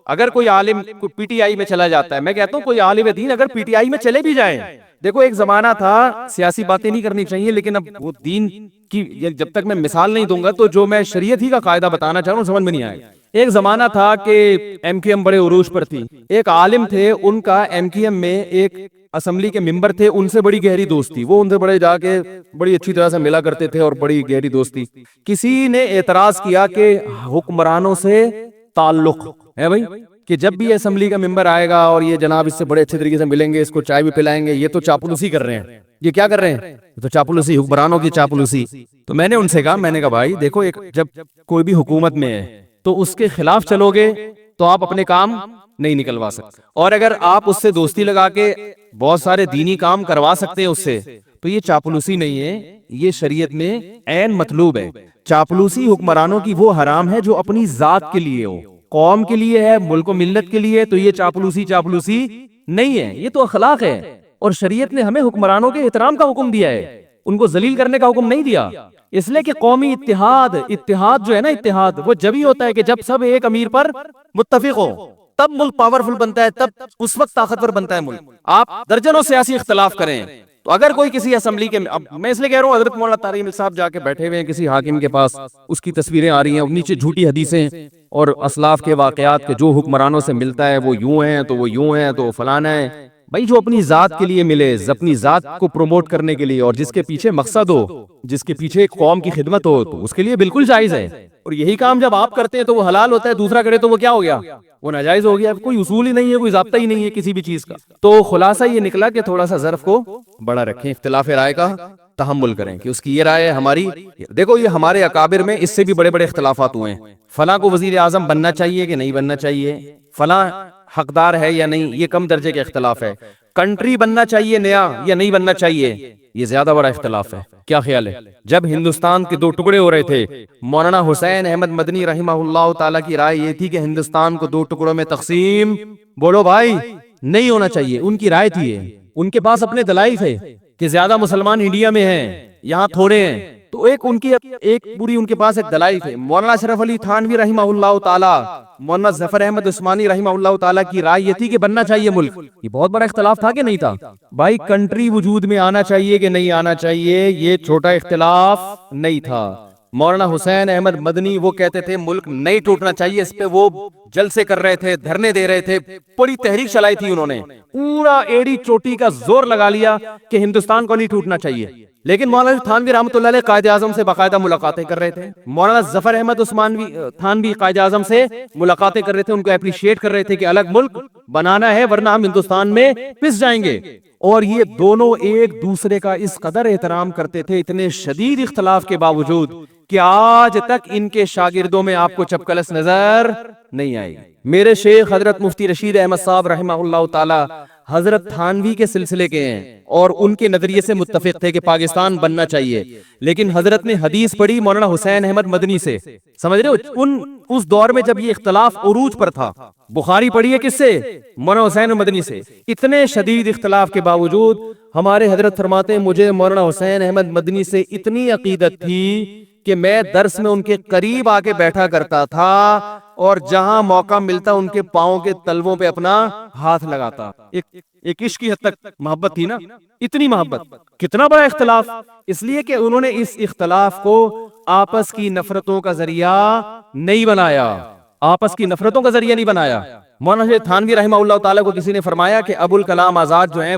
اگر کوئی عالم پی ٹی آئی میں چلا جاتا ہے, میں کہتا ہوں کوئی عالم دین اگر پی ٹی آئی میں چلے بھی جائیں, دیکھو ایک زمانہ تھا, سیاسی باتیں نہیں کرنی چاہیے لیکن اب وہ دین کی جب تک میں مثال نہیں دوں گا تو جو میں شریعت ہی کا قاعدہ بتانا چاہ رہا ہوں سمجھ میں نہیں آئے گا. ایک زمانہ تھا کہ ایم کیو ایم بڑے عروج پر تھی, ایک عالم تھے, ان کا ایم کیو ایم میں ایک اسمبلی کے ممبر تھے, ان سے بڑی گہری دوستی, وہ ان سے بڑے جا کے بڑی اچھی طرح سے ملا کرتے تھے اور بڑی گہری دوستی. کسی نے اعتراض کیا کہ حکمرانوں سے تعلق ہے بھائی, کہ جب بھی اسمبلی کا ممبر آئے گا اور یہ جناب اس سے بڑے اچھے طریقے سے ملیں گے, اس کو چائے بھی پلائیں گے, یہ تو چاپلوسی کر رہے ہیں, یہ کیا کر رہے ہیں, تو چاپلوسی, حکمرانوں کی چاپلوسی. تو میں نے ان سے کہا بھائی دیکھو ایک جب کوئی بھی حکومت میں ہے تو اس کے خلاف چلو گے تو آپ اپنے کام نہیں نکلوا سکتے, اور اگر آپ اس سے دوستی لگا کے بہت سارے دینی کام کروا سکتے ہیں اس سے, تو یہ چاپلوسی نہیں ہے, یہ شریعت میں عین مطلوب ہے. چاپلوسی حکمرانوں کی وہ حرام ہے جو اپنی ذات کے لیے ہو, قوم کے لیے ہے, ملک و ملت کے لیے, تو یہ چاپلوسی نہیں ہے, یہ تو اخلاق ہے. اور شریعت نے ہمیں حکمرانوں کے احترام کا حکم دیا ہے, ان کو ذلیل کرنے کا حکم نہیں دیا, اس لیے کہ قومی اتحاد جو ہے نا, اتحاد وہ جبھی ہوتا ہے کہ جب سب ایک امیر پر متفق ہو, تب ملک پاورفل بنتا ہے, تب اس وقت طاقتور بنتا ہے ملک. آپ درجنوں سیاسی اختلاف کریں تو اگر کوئی کسی اسمبلی کے, میں اس لیے کہہ رہا ہوں حضرت مولانا طارق مل صاحب جا کے بیٹھے ہوئے ہیں کسی حاکم کے پاس, اس کی تصویریں آ رہی ہیں, نیچے جھوٹی حدیثیں اور اسلاف کے واقعات کے جو حکمرانوں سے ملتا ہے وہ یوں ہیں تو وہ یوں ہیں تو فلانا ہے. بھائی جو اپنی ذات کے لیے ملے، اپنی ذات کو پروموٹ کرنے کے لیے، اور جس کے پیچھے مقصد ہو، جس کے پیچھے قوم کی خدمت ہو، تو اس کے لیے بالکل جائز ہے. اور یہی کام جب آپ کرتے ہیں تو وہ حلال ہوتا ہے، دوسرا کرے تو وہ کیا ہو گیا؟ وہ ناجائز ہو گیا. کوئی اصول ہی نہیں ہے، کوئی ضابطہ ہی نہیں ہے کسی بھی چیز کا. تو خلاصہ یہ نکلا کہ تھوڑا سا ظرف کو بڑا رکھیں، اختلاف رائے کا تحمل کریں کہ اس کی یہ رائے ہے، ہماری. دیکھو یہ ہمارے اکابر میں اس سے بھی بڑے بڑے اختلافات ہوئے ہیں. فلاں کو وزیر اعظم بننا چاہیے کہ نہیں بننا چاہیے، فلاں حقدار ہے یا نہیں، یہ کم درجے کا اختلاف ہے. کنٹری بننا چاہیے نیا یا نہیں بننا چاہیے، یہ زیادہ بڑا اختلاف ہے. کیا خیال ہے؟ جب ہندوستان کے دو ٹکڑے ہو رہے تھے، مولانا حسین احمد مدنی رحمہ اللہ تعالیٰ کی رائے یہ تھی کہ ہندوستان کو دو ٹکڑوں میں تقسیم، بولو بھائی، نہیں ہونا چاہیے. ان کی رائے تھی، ان کے پاس اپنے دلائل تھے کہ زیادہ مسلمان انڈیا میں ہیں، یہاں تھوڑے ہیں. تو ایک ان کی ایک پوری ان کے پاس ایک دلائل تھے. مولانا اشرف علی تھانوی رحمہ اللہ تعالیٰ، مولانا ظفر احمد عثمانی رحمہ اللہ تعالیٰ کی رائے یہ تھی کہ بننا چاہیے ملک. یہ بہت بڑا اختلاف تھا کہ نہیں تھا؟ بھائی کنٹری وجود میں آنا چاہیے کہ نہیں آنا چاہیے، یہ چھوٹا اختلاف نہیں تھا. مولانا حسین احمد مدنی وہ کہتے تھے ملک نہیں ٹوٹنا چاہیے، اس پہ وہ جلسے کر رہے تھے، دھرنے دے رہے تھے، بڑی تحریک چلائی تھی انہوں نے، پورا ایڑی چوٹی کا زور لگا لیا کہ ہندوستان کو نہیں ٹوٹنا چاہیے. لیکن مولانا تھانوی رحمۃ اللہ علیہ قائد اعظم سے باقاعدہ ملاقاتیں کر رہے تھے. مولانا ظفر احمد عثمانی تھانوی قائد اعظم سے ملاقاتیں کر رہے تھے، ان کو اپریشیٹ کر رہے تھے کہ الگ ملک بنانا ہے ورنہ ہم ہندوستان میں پس جائیں گے. اور یہ دونوں ایک دوسرے کا اس قدر احترام کرتے تھے، اتنے شدید اختلاف کے باوجود، کہ آج تک ان کے شاگردوں میں آپ کو چپکلس نظر نہیں آئے گی. میرے شیخ حضرت مفتی رشید احمد صاحب رحمہ اللہ تعالی حضرت تھانوی کے سلسلے کے ہیں، اور ان کے نظریے سے متفق تھے کہ پاکستان بننا چاہیے. لیکن حضرت نے حدیث پڑھی مولانا حسین احمد مدنی سے، سمجھ رہے ہو؟ اس دور میں جب یہ اختلاف عروج پر تھا، بخاری پڑھی ہے کس سے؟ مولانا حسین مدنی سے. اتنے شدید اختلاف کے باوجود ہمارے حضرت فرماتے ہیں مجھے مولانا حسین احمد مدنی سے اتنی عقیدت تھی کہ میں درس میں ان کے قریب آ کے بیٹھا کرتا تھا، اور جہاں موقع ملتا ان کے پاؤں کے تلووں پہ اپنا ہاتھ لگاتا. ایک عشق کی حد تک محبت تھی نا، اتنی محبت. کتنا بڑا اختلاف! اس لیے کہ انہوں نے اس اختلاف کو آپس کی نفرتوں کا ذریعہ نہیں بنایا، آپس کی نفرتوں کا ذریعہ نہیں بنایا. مولانا تھانوی رحمہ اللہ تعالیٰ کو کسی نے فرمایا کہ ابوالکلام آزاد جو ہیں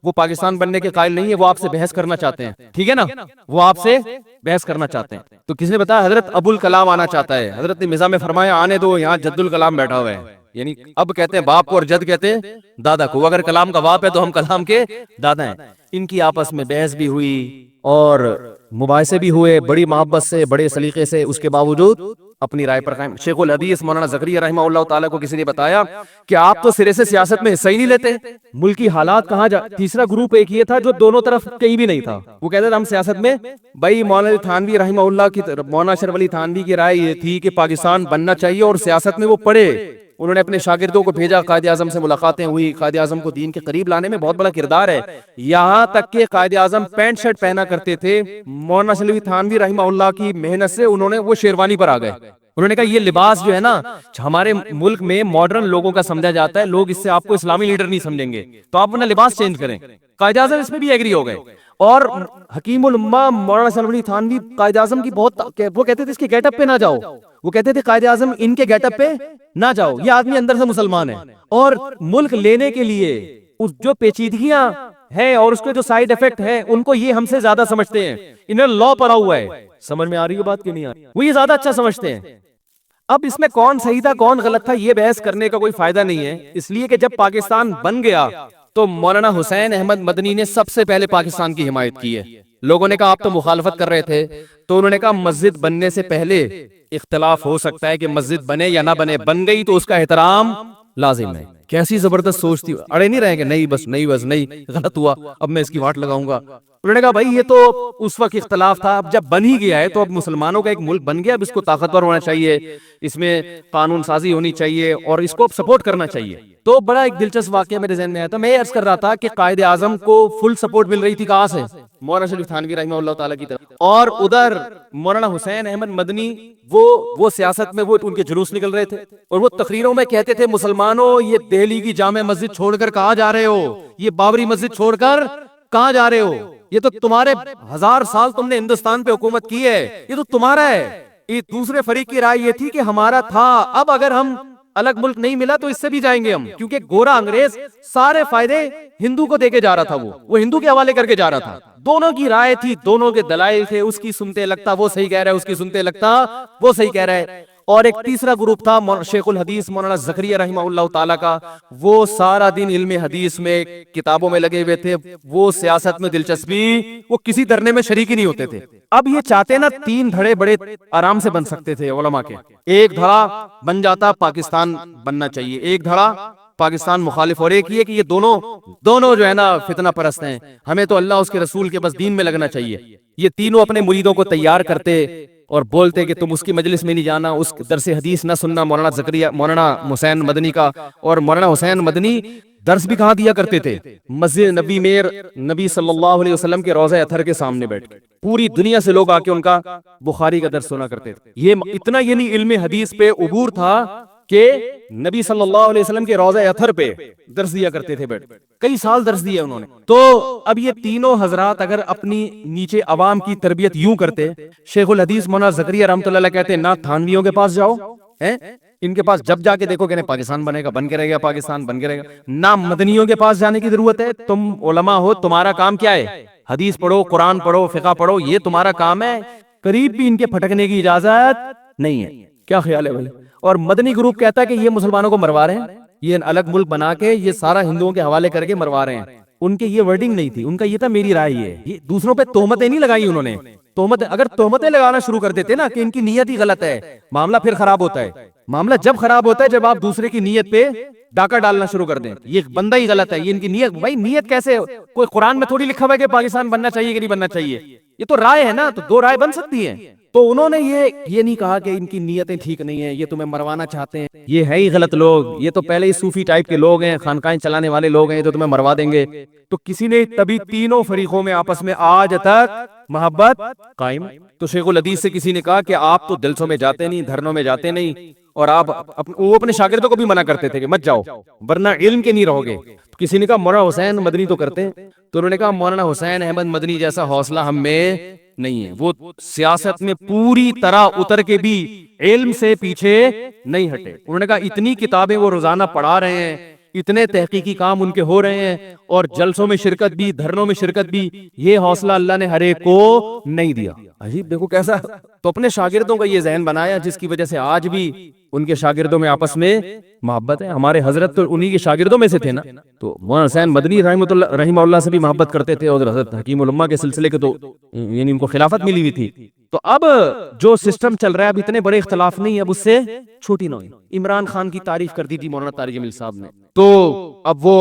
وہ پاکستان بننے کے قائل نہیں ہے، وہ آپ سے بحث کرنا چاہتے ہیں. ٹھیک ہے نا، وہ آپ سے بحث کرنا چاہتے ہیں. تو کسی نے بتایا حضرت ابوالکلام آنا چاہتا ہے. حضرت نے مزاح میں فرمایا آنے دو، یہاں جد الکلام بیٹھا ہوا ہے. یعنی اب کہتے ہیں باپ کو اور جد کہتے ہیں دادا کو. اگر کلام کا باپ ہے تو ہم کلام کے دادا ہیں. ان کی آپس میں بحث بھی ہوئی اور مباحثے بھی ہوئے، بڑی محبت سے، بڑے سلیقے سے. اس کے باوجود اپنی رائے پر قائم. شیخ الحدیث مولانا زکریا رحمہ اللہ تعالیٰ کو کسی نے بتایا کہ آپ تو سرے سے سیاست میں حصہ ہی نہیں لیتے، ملکی حالات کہاں جا. تیسرا گروپ ایک یہ تھا جو دونوں طرف کہیں بھی نہیں تھا، وہ کہتے تھے ہم سیاست میں. بھائی مولانا تھانوی رحمہ اللہ کی مولانا اشرف علی تھانوی کی رائے یہ تھی کہ پاکستان بننا چاہیے، اور سیاست میں وہ پڑے. انہوں نے اپنے شاگردوں کو بھیجا، قائد اعظم سے ملاقاتیں ہوئی. قائد اعظم کو دین کے قریب لانے میں بہت بڑا کردار ہے. یہاں تک کہ قائد اعظم پینٹ شرٹ پہنا کرتے تھے. مولانا اشرف علی تھانوی رحمہ اللہ کی محنت سے انہوں نے وہ شیروانی پر آ گئے. انہوں نے کہا یہ لباس جو ہے نا ہمارے ملک میں ماڈرن لوگوں کا سمجھا جاتا ہے، لوگ اس سے آپ کو اسلامی لیڈر نہیں سمجھیں گے، تو آپ اپنا لباس چینج کریں. قائد اعظم اس میں بھی ایگری ہو گئے. اور حکیم الامہ مولانا اشرف علی تھانوی قائد اعظم کی بہت وہ کہتے تھے اس کے گیٹ اپ پہ نہ جاؤ. وہ کہتے تھے قائد اعظم ان کے گیٹ اپ پہ نہ جاؤ، یہ آدمی اندر سے مسلمان ہے، اور ملک لینے کے لیے جو پیچیدگیاں ہیں اور اس کے جو سائیڈ ایفیکٹ ہیں ان کو یہ ہم سے زیادہ سمجھتے ہیں. انہیں لا پڑا ہوا ہے. سمجھ میں آ رہی ہے بات کہ نہیں آ رہی؟ وہ یہ زیادہ اچھا سمجھتے ہیں. اب اس میں کون صحیح تھا کون غلط تھا یہ بحث کرنے کا کوئی فائدہ نہیں ہے، اس لیے کہ جب پاکستان بن گیا تو مولانا حسین احمد مدنی نے سب سے پہلے پاکستان کی حمایت کی ہے. لوگوں نے کہا آپ تو مخالفت کر رہے تھے، تو انہوں نے کہا مسجد بننے سے پہلے اختلاف ہو سکتا ہے کہ مسجد بنے یا نہ بنے، بن گئی تو اس کا احترام لازم ہے. کیسی زبردست سوچ تھی. اڑے نہیں رہے کہ نہیں بس نہیں غلط ہوا اب میں اس کی واٹ لگاؤں گا. انہوں نے کہا بھائی یہ تو اس وقت اختلاف تھا، اب جب بن ہی گیا ہے تو اب مسلمانوں کا ایک ملک بن گیا، اب اس کو طاقتور ہونا چاہیے، اس میں قانون سازی ہونی چاہیے اور اس کو سپورٹ کرنا چاہیے. تو بڑا ایک دلچسپ واقعہ میرے ذہن میں آیا تھا. میں عرض کر رہا تھا کہ قائد اعظم کو فل سپورٹ مل رہی تھی کہاں سے؟ مولانا شریف تھانوی رحمہ اللہ تعالیٰ کی طرف. اور ادھر مولانا حسین احمد مدنی وہ سیاست میں وہ ان کے جلوس نکل رہے تھے، اور وہ تقریروں میں کہتے تھے مسلمانوں یہ دہلی کی جامع مسجد چھوڑ کر کہاں جا رہے ہو، یہ بابری مسجد چھوڑ کر کہاں جا رہے ہو، یہ تو تمہارے 1000 سال تم نے ہندوستان پہ حکومت کی ہے، یہ تو تمہارا ہے. دوسرے فریق کی رائے یہ تھی کہ ہمارا تھا، اب اگر ہم الگ ملک نہیں ملا تو اس سے بھی جائیں گے ہم، کیونکہ گورا انگریز سارے فائدے ہندو کو دے کے جا رہا تھا، وہ ہندو کے حوالے کر کے جا رہا تھا. دونوں کی رائے تھی، دونوں کے دلائل تھے، اس کی سنتے لگتا وہ صحیح کہہ رہا ہے، اس کی سنتے لگتا وہ صحیح کہہ رہا ہے. اور ایک تیسرا گروپ تھا شیخ الحدیث مولانا زکریا رحمہ اللہ تعالیٰ کا، وہ سارا دن علم حدیث میں کتابوں میں لگے ہوئے تھے، وہ سیاست میں دلچسپی، وہ کسی دھرنے میں شریک ہی نہیں ہوتے تھے. اب یہ چاہتے نا 3 دھڑے بڑے آرام سے بن سکتے تھے علماء کے. ایک دھڑا بن جاتا پاکستان بننا چاہیے، ایک دھڑا پاکستان مخالف، اور ایک یہ کہ یہ دونوں جو ہے نا فتنہ پرست ہیں، ہمیں تو اللہ اس کے رسول کے بس دین میں لگنا چاہیے. یہ تینوں اپنے مریدوں کو تیار کرتے اور بولتے کہ تم اس کی مجلس میں نہیں جانا، اس درس حدیث نہ سننا مولانا حسین مدنی کا. اور مولانا حسین مدنی درس بھی کہاں دیا کرتے تھے؟ مسجد نبی میں نبی صلی اللہ علیہ وسلم کے روضہ اطہر کے سامنے بیٹھ کے پوری دنیا سے لوگ آ کے ان کا بخاری کا درس سنا کرتے تھے. یہ اتنا یعنی علم حدیث پہ عبور تھا کہ نبی صلی اللہ علیہ وسلم کے روضہ اطہر پہ درس دیا کرتے تھے بیٹھ. کئی سال درس دیا انہوں نے. تو اب یہ تینوں حضرات اگر اپنی نیچے عوام کی تربیت یوں کرتے، شیخ الحدیث مولانا زکریا رحمۃ اللہ علیہ کہتے ہیں نہ تھانویوں کے پاس جاؤ، ان کے پاس جب جا کے دیکھو کہ پاکستان بنے گا، بن کے رہے گا پاکستان، بن کے رہے گا. نہ مدنیوں کے پاس جانے کی ضرورت ہے، تم علماء ہو، تمہارا کام کیا ہے؟ حدیث پڑھو، قرآن پڑھو، فقہ پڑھو، یہ تمہارا کام ہے. قریب بھی ان کے پھٹکنے کی اجازت نہیں ہے. کیا خیال ہے بھائی؟ اور مدنی گروپ کہتا ہے کہ یہ مسلمانوں کو مروا رہے ہیں، یہ الگ ملک بنا کے یہ سارا ہندوؤں کے حوالے کر کے مروا رہے ہیں. ان کے یہ ورڈنگ نہیں تھی، ان کا یہ تھا میری رائے یہ دوسروں پہ تہمتیں نہیں لگائی انہوں نے. اگر تہمتیں لگانا شروع کر دیتے نا کہ ان کی نیت ہی غلط ہے، معاملہ پھر خراب ہوتا ہے. معاملہ جب خراب ہوتا ہے جب آپ دوسرے کی نیت پہ ڈاکہ ڈالنا شروع کر دیں، یہ بندہ ہی غلط ہے، یہ ان کی نیت. بھائی نیت کیسے؟ کوئی قرآن میں تھوڑی لکھا ہوا ہے کہ پاکستان بننا چاہیے کہ نہیں بننا چاہیے، یہ تو رائے ہے نا، تو 2 رائے بن سکتی ہیں. تو انہوں نے یہ نہیں کہا کہ ان کی نیتیں ٹھیک نہیں ہیں، یہ تمہیں مروانا چاہتے ہیں، یہ ہے ہی غلط لوگ، یہ تو پہلے ہی صوفی ٹائپ کے لوگ ہیں، خانقاہیں چلانے والے لوگ ہیں، تو تمہیں مروا دیں گے. تو کسی نے تبھی تینوں فریقوں میں آپس میں آج تک محبت قائم. تو شیخ الحدیث سے کسی نے کہا کہ آپ تو جلسوں میں جاتے نہیں، دھرنوں میں جاتے نہیں، اور آپ وہ اپنے شاگردوں کو بھی منع کرتے تھے کہ مت جاؤ ورنہ علم کے نہیں رہو گے. کسی نے کہا مولانا حسین مدنی تو کرتے ہیں، تو انہوں نے کہا مولانا حسین احمد مدنی جیسا حوصلہ ہم میں نہیں ہے، وہ سیاست میں پوری طرح اتر کے بھی علم سے پیچھے نہیں ہٹے. انہوں نے کہا اتنی کتابیں وہ روزانہ پڑھا رہے ہیں، اتنے تحقیقی کام ان کے ہو رہے ہیں، اور جلسوں میں شرکت بھی، دھرنوں میں شرکت بھی، یہ حوصلہ اللہ نے ہر ایک کو نہیں دیا. عجیب دیکھو کیسا. تو اپنے شاگردوں کا یہ ذہن بنایا جس کی وجہ سے آج بھی ان کے شاگردوں میں آپس میں محبت ہے. ہمارے حضرت تو انہی کے شاگردوں میں سے تھے نا، تو مولانا حسین مدنی رحمہ اللہ سے بھی محبت کرتے تھے، اور حضرت حکیم الامہ کے سلسلے کے تو یعنی ان کو خلافت ملی ہوئی تھی. تو اب جو سسٹم چل رہا ہے اب اتنے بڑے اختلاف نہیں، اب اس سے چھوٹی نہ ہوئی. عمران خان کی تعریف کر دی تھی مولانا طارق جمیل صاحب نے، تو اب وہ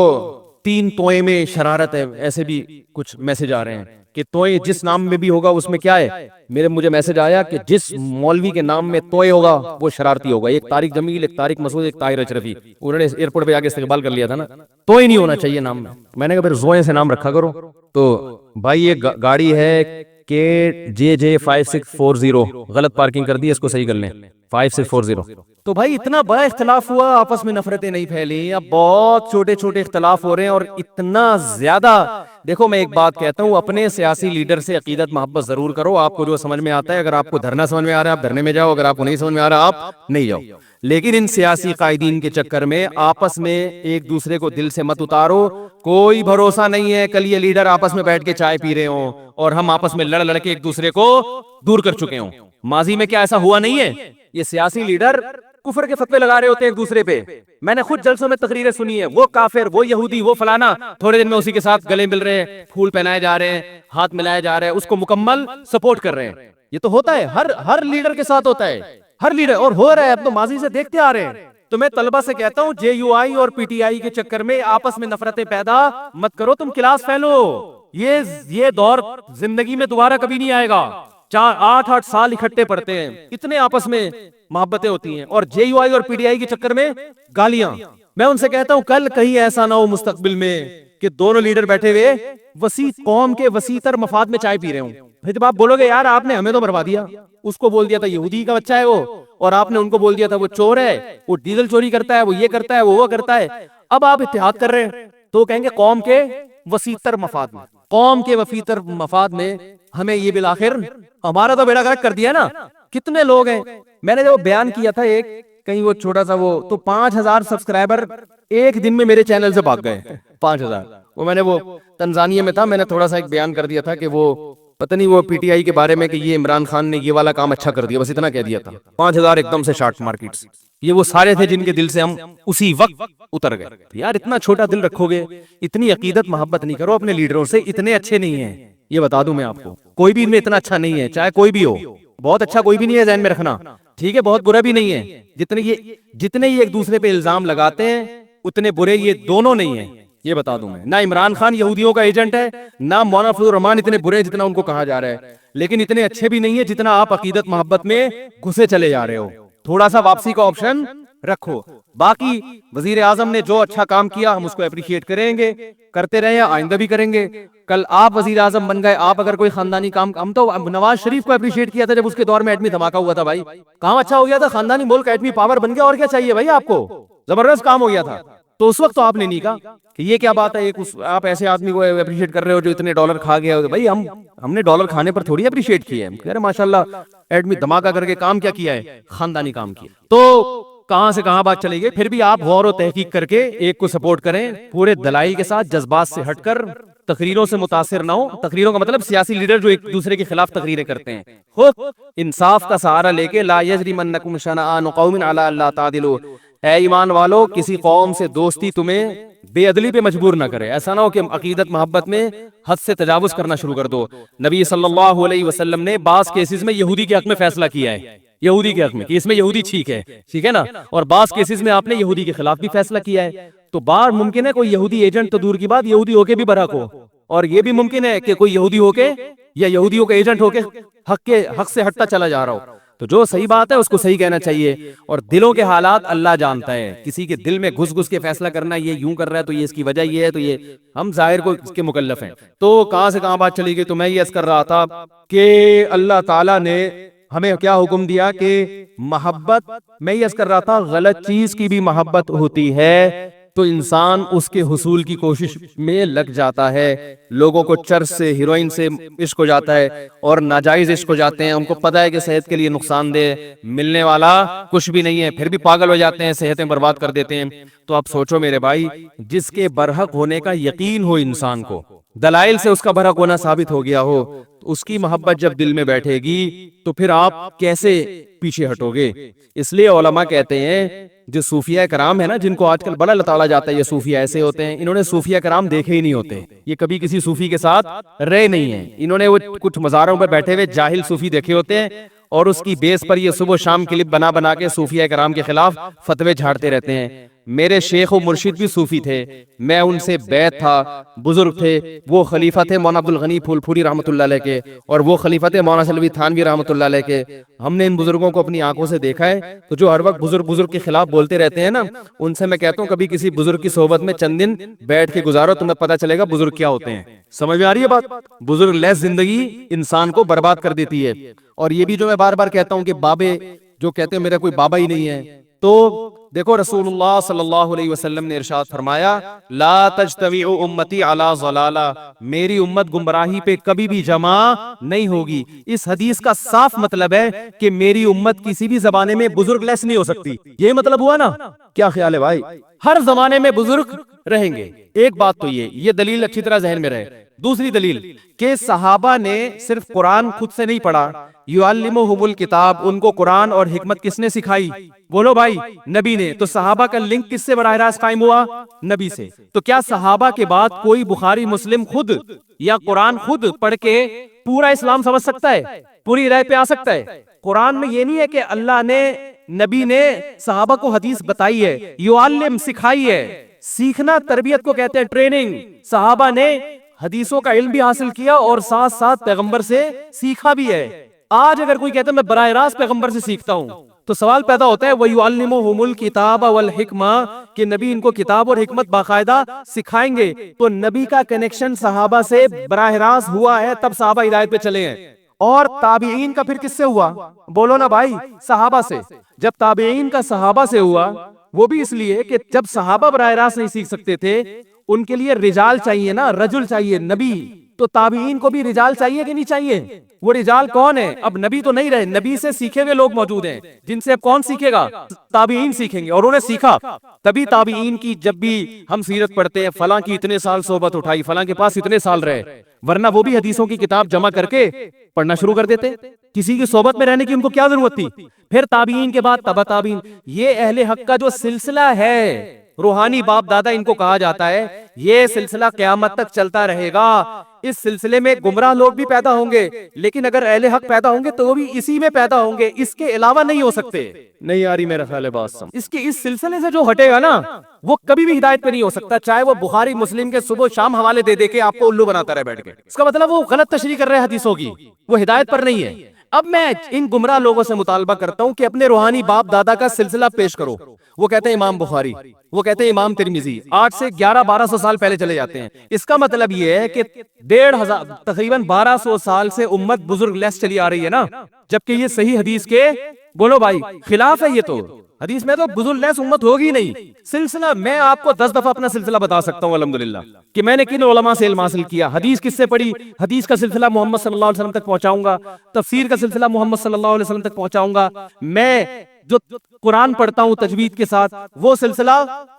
3 توئے میں شرارت ہے، ایسے بھی کچھ میسج آ رہے ہیں کہ توئے جس نام میں بھی ہوگا اس میں کیا ہے. مجھے میسج آیا کہ جس مولوی کے نام میں توئے ہوگا وہ شرارتی ہوگا. ایک طارق جمیل، ایک طارق مسعود، ایک طاہر اشرفی، انہوں نے ایئرپورٹ پہ آ کے استقبال کر لیا تھا نا. توئے نہیں ہونا چاہیے نام میں. میں نے کہا پھر زوئے سے نام رکھا کرو. تو بھائی یہ گاڑی ہے KJJ 5640، غلط پارکنگ کر دی، اس کو صحیح کر لیں 5640. تو بھائی اتنا بڑا اختلاف ہوا، آپس میں نفرتیں نہیں پھیلی، اب بہت چھوٹے چھوٹے اختلاف ہو رہے ہیں. اور اتنا زیادہ دیکھو، میں ایک بات کہتا ہوں، اپنے سیاسی لیڈر سے عقیدت محبت ضرور کرو. آپ کو جو سمجھ میں آتا ہے، اگر آپ کو دھرنا سمجھ میں آ رہا ہے آپ دھرنے میں جاؤ، اگر آپ کو نہیں سمجھ میں آ رہا آپ نہیں جاؤ. لیکن ان سیاسی قائدین کے چکر میں آپس میں ایک دوسرے کو دل سے مت اتارو. کوئی بھروسہ نہیں ہے کل یہ لیڈر آپس میں بیٹھ کے چائے پی رہے ہوں اور ہم آپس میں لڑ کے ایک دوسرے کو دور کر چکے ہوں. ماضی میں کیا ایسا ہوا نہیں ہے؟ یہ سیاسی لیڈر کفر کے فتوے لگا رہے ہوتے ہیں ایک دوسرے پہ. میں نے خود جلسوں میں تقریریں سنی ہے، وہ کافر، وہ یہودی، وہ فلانا، تھوڑے دن میں اسی کے ساتھ گلے مل رہے ہیں، پھول پہنائے جا رہے ہیں، ہاتھ ملائے جا رہے ہیں، اس کو مکمل سپورٹ کر رہے ہیں. یہ تو ہوتا ہے، ہر لیڈر کے ساتھ ہوتا ہے، ہر لیڈر، اور ہو رہا ہے، اب تو ماضی سے دیکھتے آ رہے ہیں. تو میں طلبہ سے کہتا ہوں JUI اور PTI کے چکر میں آپس میں نفرتیں پیدا مت کرو، تم کلاس فیلو. یہ دور زندگی میں دوبارہ کبھی نہیں آئے گا. 8 سال اکٹھے پڑھتے ہیں، اتنے آپس میں محبتیں ہوتی ہیں، اور JUI اور PTI کے چکر میں گالیاں. میں ان سے کہتا ہوں کل کہیں ایسا نہ ہو مستقبل میں کہ دونوں لیڈر بیٹھے ہوئے وسیع قوم کے وسیع تر مفاد میں چائے پی رہے ہوں. پھر جب آپ بولو گے یار آپ نے ہمیں تو مروا دیا، اس کو بول دیا تھا یہودی کا بچہ ہے وہ، اور آپ نے ان کو بول دیا تھا وہ چور ہے، وہ ڈیزل چوری کرتا ہے، وہ یہ کرتا ہے، وہ کرتا ہے. اب آپ اتحاد کر رہے ہیں تو کہیں گے قوم کے وسیع تر مفاد میں، قوم کے وسیع تر مفاد میں ہمیں یہ بالآخر ہمارا تو بیڑا غرق کر دیا نا. کتنے لوگ ہیں، میں نے جو بیان کیا تھا ایک کہیں وہ چھوٹا سا وہ تو 5000 سبسکرائبر ایک دن میں میرے چینل سے بھاگ گئے 5000. وہ میں نے وہ تنزانیہ میں تھا, میں نے تھوڑا سا ایک بیان کر دیا تھا کہ وہ پتہ نہیں وہ پی ٹی آئی کے بارے میں کہ یہ عمران خان نے یہ والا کام اچھا کر دیا, بس اتنا کہہ دیا تھا. 5000 ایک دم سے شارٹ مارکیٹس, یہ وہ سارے تھے جن کے دل سے ہم اسی وقت اتر گئے. یار اتنا چھوٹا دل رکھو گے, اتنی عقیدت محبت نہیں کرو اپنے لیڈروں سے, اتنے اچھے نہیں ہیں یہ بتا دوں میں آپ کو. کوئی بھی ان میں اتنا اچھا نہیں ہے, چاہے کوئی بھی ہو. بہت اچھا کوئی بھی نہیں ہے ذہن میں رکھنا, ٹھیک ہے, بہت برا بھی نہیں ہے. جتنے یہ ایک دوسرے پہ الزام لگاتے ہیں اتنے برے یہ دونوں نہیں ہیں, یہ بتا دوں میں. نہ عمران خان یہودیوں کا ایجنٹ ہے, نہ مولانا فضل الرحمان اتنے برے جتنا ان کو کہا جا رہا ہے, لیکن اتنے اچھے بھی نہیں ہے جتنا آپ عقیدت محبت میں گھسے چلے جا رہے ہو. تھوڑا سا واپسی کا آپشن رکھو. باقی وزیر اعظم نے جو اچھا کام کیا ہم اس کو اپریشیٹ کریں گے, کرتے رہے, آئندہ بھی کریں گے. کل آپ وزیر اعظم بن گئے, آپ اگر کوئی خاندانی کام, ہم تو نواز شریف کو اپریشیٹ کیا تھا جب اس کے دور میں ایٹمی دھماکہ ہوا تھا بھائی, کام اچھا ہو گیا تھا, خاندانی ملک ایٹمی پاور بن گیا, اور کیا چاہیے بھائی آپ کو, زبردست کام ہو گیا تھا. تو اس وقت تو آپ نے نہیں کہا کہ یہ کیا بات ہے, آپ ایسے آدمی کو اپریشیٹ کر رہے ہو جو اتنے ڈالر کھا گیا. بھائی ہم نے ڈالر کھانے پر تھوڑی اپریشیٹ کیا ہے, کہہ رہے ماشاءاللہ ایٹمی دھماکہ کر کے کام کیا کیا ہے, خاندانی کام کیا. تو کہاں سے کہاں بات چلی گئی. پھر بھی آپ غور و تحقیق کر کے ایک کو سپورٹ کریں پورے دلائل کے ساتھ, جذبات سے ہٹ کر, تقریروں سے متاثر نہ ہو. تقریروں کا مطلب سیاسی لیڈر جو ایک دوسرے کے خلاف تقریریں کرتے ہیں, خود انصاف کا سہارا لے کے. لا یجرمنکم شنآن قوم علی الا تعدلوا, اے ایمان والو کسی قوم سے دوستی تمہیں بے عدلی پہ مجبور نہ کرے. ایسا نہ ہو کہ عقیدت محبت میں حد سے تجاوز کرنا شروع کر دو. نبی صلی اللہ علیہ وسلم نے بعض کیسز میں یہودی کے حق میں فیصلہ کیا ہے, یہودی کے حق میں کہ اس میں یہودی ٹھیک ہے نا, اور بعض کیسز میں آپ نے یہودی کے خلاف بھی فیصلہ کیا ہے. تو بار ممکن ہے کوئی یہودی ایجنٹ تو دور کی بات یہودی ہو کے بھی برحق ہو, اور یہ بھی ممکن ہے کہ کوئی یہودی ہو کے یا یہودیوں کا ایجنٹ ہو کے حق سے ہٹتا چلا جا رہا ہو. تو جو صحیح بات ہے اس کو صحیح کہنا چاہیے, اور دلوں کے حالات اللہ جانتا ہے. کسی کے دل میں گھس گھس کے فیصلہ کرنا, یہ یوں کر رہا ہے تو یہ اس کی وجہ یہ ہے, تو یہ ہم ظاہر کو اس کے مکلف ہیں. تو کہاں سے کہاں بات چلی گئی. تو میں یہ عرض کر رہا تھا کہ اللہ تعالیٰ نے ہمیں کیا حکم دیا کہ محبت, میں یہ عرض کر رہا تھا غلط چیز کی بھی محبت ہوتی ہے تو انسان اس کے حصول کی کوشش میں لگ جاتا ہے. لوگوں کو چرس سے, ہیروئن سے عشق ہو جاتا ہے, اور ناجائز عشق ہو جاتے ہیں. ان کو پتہ ہے کہ صحت کے لیے نقصان دہ, ملنے والا کچھ بھی نہیں ہے, پھر بھی پاگل ہو جاتے ہیں, صحتیں برباد کر دیتے ہیں. تو اب سوچو میرے بھائی, جس کے برحق ہونے کا یقین ہو انسان کو, دلائل سے اس کا برحق ہونا ثابت ہو گیا ہو, اس کی محبت جب دل میں بیٹھے گی تو پھر آپ کیسے پیچھے ہٹو گے. اس لیے علماء کہتے ہیں جو صوفیہ کرام ہے نا, جن کو آج کل بڑا لتاڑا جاتا ہے یہ صوفیہ ایسے ہوتے ہیں, انہوں نے صوفیہ کرام دیکھے ہی نہیں ہوتے, یہ کبھی کسی صوفی کے ساتھ رہے نہیں ہیں. انہوں نے وہ کچھ مزاروں پر بیٹھے ہوئے جاہل صوفی دیکھے ہوتے ہیں, اور اس کی بیس پر یہ صبح شام کلپ بنا بنا کے صوفیہ کرام کے خلاف فتوے جھاڑتے رہتے ہیں. میرے شیخ و مرشد بھی صوفی تھے, میں ان سے بیعت تھا, بزرگ تھے. وہ خلیفہ تھے مولانا عبدالغنی پھول پھوری رحمۃ اللہ علیہ کے, اور وہ خلیفہ تھے مولانا سلوی تھانوی رحمۃ اللہ علیہ کے. ہم نے ان بزرگوں کو اپنی آنکھوں سے دیکھا ہے. تو جو ہر وقت بزرگ کے خلاف بولتے رہتے ہیں نا, ان سے میں کہتا ہوں کبھی کسی بزرگ کی صحبت میں چند دن بیٹھ کے گزارو, تمہیں پتہ چلے گا بزرگ کیا ہوتے ہیں. سمجھ میں آ رہی ہے بات. بزرگ لیس زندگی انسان کو برباد کر دیتی ہے. اور یہ بھی جو میں بار بار کہتا ہوں کہ بابے جو کہتے ہیں میرا کوئی بابا ہی نہیں ہے, تو دیکھو رسول اللہ صلی اللہ علیہ وسلم نے ارشاد فرمایا لا تجتمع امتی علی ضلالہ, میری امت گمراہی پہ کبھی بھی جمع نہیں ہوگی. اس حدیث کا صاف مطلب ہے کہ میری امت کسی بھی زمانے میں بزرگ لیس نہیں ہو سکتی. یہ مطلب ہوا نا, کیا خیال ہے بھائی؟ ہر زمانے میں بزرگ رہیں گے. ایک بات تو یہ دلیل اچھی طرح ذہن میں رہے. دوسری دلیل کہ صحابہ نے صرف قرآن خود سے نہیں پڑھا, یعلمہم الکتاب, ان کو قرآن اور حکمت کس نے سکھائی؟ بولو بھائی, نبی نے. تو صحابہ کا لنک کس سے براہ راست قائم ہوا؟ نبی سے. تو کیا صحابہ کے بعد کوئی بخاری مسلم خود یا قرآن خود پڑھ کے پورا اسلام سمجھ سکتا ہے, پوری رائے پہ آ سکتا ہے؟ قرآن میں یہ نہیں ہے کہ اللہ نے, نبی نے صحابہ کو حدیث بتائی ہے, یعلم سکھائی ہے. سیکھنا تربیت کو کہتے ہیں, ٹریننگ. صحابہ نے حدیثوں کا علم بھی حاصل کیا اور ساتھ ساتھ پیغمبر سے سیکھا بھی ہے. آج اگر کوئی کہتا ہے میں براہ راست پیغمبر سے سیکھتا ہوں, تو سوال پیدا ہوتا ہے وَيُعَلِّمُهُمُ الْكِتَابَ وَالْحِكْمَةَ, کہ نبی ان کو کتاب اور حکمت باقاعدہ سکھائیں گے. تو نبی کا کنیکشن صحابہ سے براہ راست ہوا ہے, تب صحابہ ہدایت پہ چلے ہیں. اور تابعین کا پھر کس سے ہوا؟ بولو نا بھائی, صحابہ سے. جب تابعین کا صحابہ سے ہوا, وہ بھی اس لیے کہ جب صحابہ براہ راست نہیں سیکھ سکتے تھے, ان کے لیے رجال چاہیے نا, رجل چاہیے, نبی.
تو تابعین کو بھی رجال چاہیے کہ نہیں چاہیے؟ وہ رجال کون ہے؟ اب نبی تو نہیں رہے، نبی سے سیکھے ہوئے لوگ موجود ہیں جن سے اب کون سیکھے گا؟ تابعین سیکھیں گے، اور انہوں نے سیکھا تبھی تابعین کی جب بھی ہم سیرت پڑھتے ہیں فلاں کی اتنے سال صحبت اٹھائی، فلاں کے پاس اتنے سال رہے، ورنہ وہ بھی حدیثوں کی کتاب جمع کر کے پڑھنا شروع کر دیتے، کسی کی صحبت میں رہنے کی ان کو کیا ضرورت تھی؟ پھر تابعین کے بعد تبع تابعین، یہ اہل حق کا جو سلسلہ ہے، روحانی باپ دادا ان کو کہا جاتا ہے، یہ سلسلہ قیامت تک چلتا رہے گا۔ اس سلسلے میں گمراہ لوگ بھی پیدا ہوں گے، لیکن اگر اہل حق پیدا ہوں گے تو وہ بھی اسی میں پیدا ہوں گے، اس کے علاوہ نہیں ہو سکتے۔ نہیں آ رہی میرا خیال ہے بات سمجھ؟ اس سلسلے سے جو ہٹے گا نا وہ کبھی بھی ہدایت پہ نہیں ہو سکتا، چاہے وہ بخاری مسلم کے صبح شام حوالے دے دے کے آپ کو الو بناتا رہے بیٹھ کے، اس کا مطلب وہ غلط تشریح کر رہے ہیں حدیثوں کی، وہ ہدایت پر نہیں ہے۔ اب میں ان گمراہ لوگوں سے مطالبہ کرتا ہوں کہ اپنے روحانی باپ دادا کا سلسلہ پیش کرو۔ وہ کہتے ہیں امام بخاری، وہ کہتے ہیں امام ترمذی، 8 سے 1100-1200 سال پہلے چلے جاتے ہیں۔ اس کا مطلب یہ ہے کہ 1500 تقریباً 1200 سال سے امت بزرگ لیس چلی آ رہی ہے نا، جبکہ یہ صحیح حدیث کے بولو بھائی خلاف ہے۔ یہ تو حدیث میں تو بزرگ لیس امت ہوگی نہیں۔ سلسلہ میں آپ کو 10 دفعہ اپنا سلسلہ بتا سکتا ہوں الحمدللہ کہ میں نے کن علماء سے علم حاصل کیا، حدیث کس سے پڑھی، حدیث کا سلسلہ محمد صلی اللہ علیہ وسلم تک پہنچاؤں گا، تفسیر کا سلسلہ محمد صلی اللہ علیہ وسلم تک پہنچاؤں گا، میں جو قرآن پڑھتا ہوں تجوید کے ساتھ وہ سلسلہ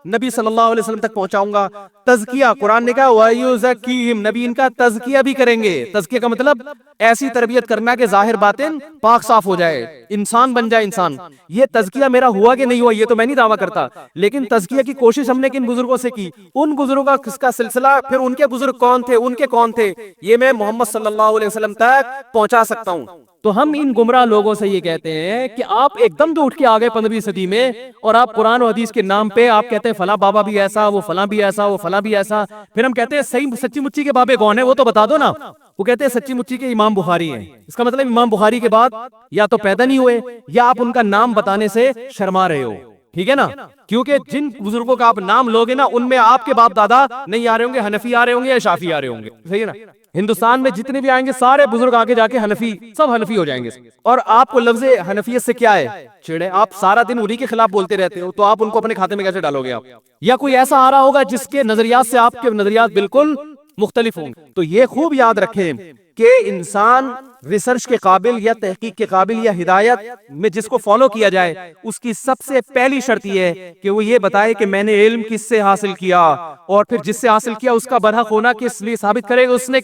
نبی صلی اللہ علیہ وسلم تک پہنچاؤں گا۔ تزکیہ، قرآن نے کہا وَيُزَكِّيهِمْ، نبی ان کا تزکیہ بھی کریں گے۔ تزکیہ کا مطلب ایسی تربیت کرنا کہ ظاہر باطن پاک صاف ہو جائے، انسان بن جائے انسان۔ یہ تزکیہ میرا ہوا کہ نہیں ہوا یہ تو میں نہیں دعویٰ کرتا، لیکن تزکیہ کی کوشش ہم نے کن بزرگوں سے کی، ان بزرگوں کا کس کا سلسلہ، پھر ان کے بزرگ کون تھے، ان کے کون تھے، یہ میں محمد صلی اللہ علیہ وسلم تک پہنچا سکتا ہوں۔ تو ہم ان گمراہ لوگوں سے یہ کہتے ہیں کہ آپ ایک دم جو اٹھ کے آگے 15ویں صدی میں، اور آپ قرآن و حدیث کے نام پہ آپ کہتے ہیں فلاں بابا بھی ایسا، وہ فلاں بھی ایسا، وہ فلاں بھی ایسا، پھر ہم کہتے ہیں صحیح سچی مچی کے بابے کون ہیں وہ تو بتا دو نا۔ وہ کہتے ہیں سچی مچی کے امام بخاری ہیں۔ اس کا مطلب امام بخاری کے بعد یا تو پیدا نہیں ہوئے یا آپ ان کا نام بتانے سے شرما رہے ہو، ٹھیک ہے نا؟ کیونکہ جن بزرگوں کا آپ نام لوگے نا ان میں آپ کے باپ دادا نہیں آ رہے ہوں گے، حنفی آ رہے ہوں گے یا شافی آ رہے ہوں گے، صحیح ہے نا؟ ہندوستان میں جتنے بھی آئیں گے سارے بزرگ آگے جا کے حنفی، سب حنفی ہو جائیں گے، اور آپ کو لفظ حنفیت سے کیا ہے چھڑے؟ آپ سارا دن انہی کے خلاف بولتے رہتے ہو، تو آپ ان کو اپنے کھاتے میں کیسے ڈالو گے آپ؟ یا کوئی ایسا آ رہا ہوگا جس کے نظریات سے آپ کے نظریات بالکل مختلف ہوں گے۔ تو یہ خوب یاد رکھیں کہ انسان ریسرچ کے قابل یا تحقیق کے قابل یا ہدایت میں جس کو فالو کیا جائے، اس کی سب سے پہلی شرط یہ ہے کہ وہ یہ بتائے کہ میں نے علم کس سے حاصل کیا، اور پھر جس سے حاصل کیا اس کا برحق ہونا کس لیے ثابت کرے گا، اس نے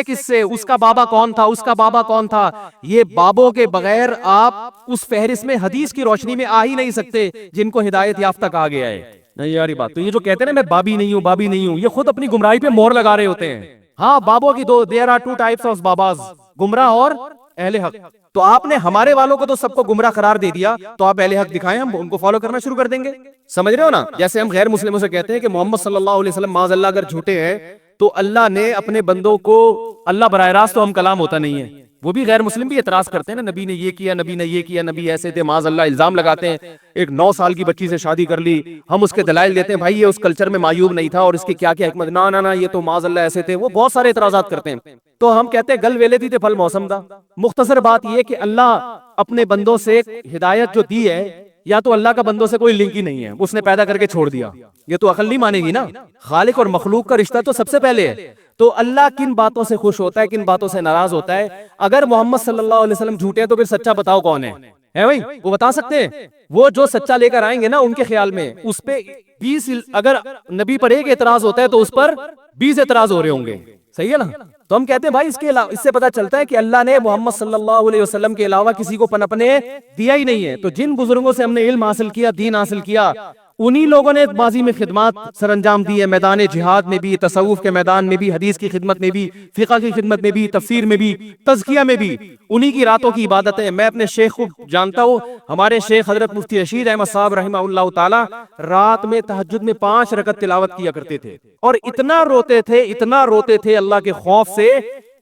کس سے، اس کا بابا کون تھا، اس کا بابا کون تھا۔ یہ بابوں کے بغیر آپ اس فہرست میں حدیث کی روشنی میں آ ہی نہیں سکتے جن کو ہدایت یافتہ کہا گیا ہے۔ نہیں یاری بات تو یہ جو کہتے ہیں نا میں بابی نہیں ہوں، یہ خود اپنی گمراہی پہ مور لگا رہے ہوتے ہیں۔ ہاں بابوں کی there are two types of باباز، گمراہ اور اہل حق۔ تو آپ نے ہمارے والوں کو تو سب کو گمراہ قرار دے دیا، تو آپ اہل حق دکھائیں، ہم ان کو فالو کرنا شروع کر دیں گے۔ سمجھ رہے ہو نا؟ جیسے ہم غیر مسلموں سے کہتے ہیں کہ محمد صلی اللہ علیہ وسلم معاذ اللہ اگر جھوٹے ہیں تو اللہ نے اپنے بندوں کو، اللہ براہ راست تو ہم کلام ہوتا نہیں ہے، وہ بھی غیر مسلم بھی اعتراض کرتے ہیں نا، نبی نے یہ کیا، نبی نے یہ کیا، نبی ایسے تھے، معاذ اللہ الزام لگاتے ہیں، ایک 9 سال کی بچی سے شادی کر لی، ہم اس کے دلائل دیتے ہیں بھائی یہ اس کلچر میں معیوب نہیں تھا اور اس کی کیا کیا حکمت، نا یہ تو معاذ اللہ ایسے تھے، وہ بہت سارے اعتراضات کرتے ہیں۔ تو ہم کہتے ہیں گل ویلے دی تے پھل موسم دا۔ مختصر بات یہ کہ اللہ اپنے بندوں سے ہدایت جو دی ہے، یا تو اللہ کا بندوں سے کوئی لنک ہی نہیں ہے، اس نے پیدا کر کے چھوڑ دیا، یہ تو عقل نہیں مانے گی نا۔ خالق اور مخلوق کا رشتہ تو سب سے پہلے ہے۔ تو اللہ کن باتوں سے خوش ہوتا ہے، کن باتوں سے ناراض ہوتا ہے؟ اگر محمد صلی اللہ علیہ وسلم جھوٹے ہیں تو پھر سچا بتاؤ کون ہے بھائی؟ وہ بتا سکتے ہیں؟ وہ جو سچا لے کر آئیں گے نا ان کے خیال میں اس پہ 20، اگر نبی پر ایک اعتراض ہوتا ہے تو اس پر 20 اعتراض ہو رہے ہوں گے، صحیح ہے نا؟ تو ہم کہتے ہیں بھائی اس سے پتہ چلتا ہے کہ اللہ نے محمد صلی اللہ علیہ وسلم کے علاوہ کسی کو پنپنے دیا ہی نہیں ہے۔ تو جن بزرگوں سے ہم نے علم حاصل کیا، دین حاصل کیا، انہی لوگوں نے ماضی میں خدمات سر انجام دی ہے، میدان جہاد میں بھی، تصوف کے میدان میں بھی، حدیث کی خدمت میں بھی، فقہ کی خدمت میں بھی، تفسیر میں بھی، تزکیہ میں بھی، انہی کی راتوں کی عبادت ہے۔ میں اپنے شیخ کو جانتا ہوں، ہمارے شیخ حضرت مفتی رشید احمد صاحب رحمہ اللہ تعالی رات میں تہجد میں 5 رکعت تلاوت کیا کرتے تھے، اور اتنا روتے تھے اللہ کے خوف سے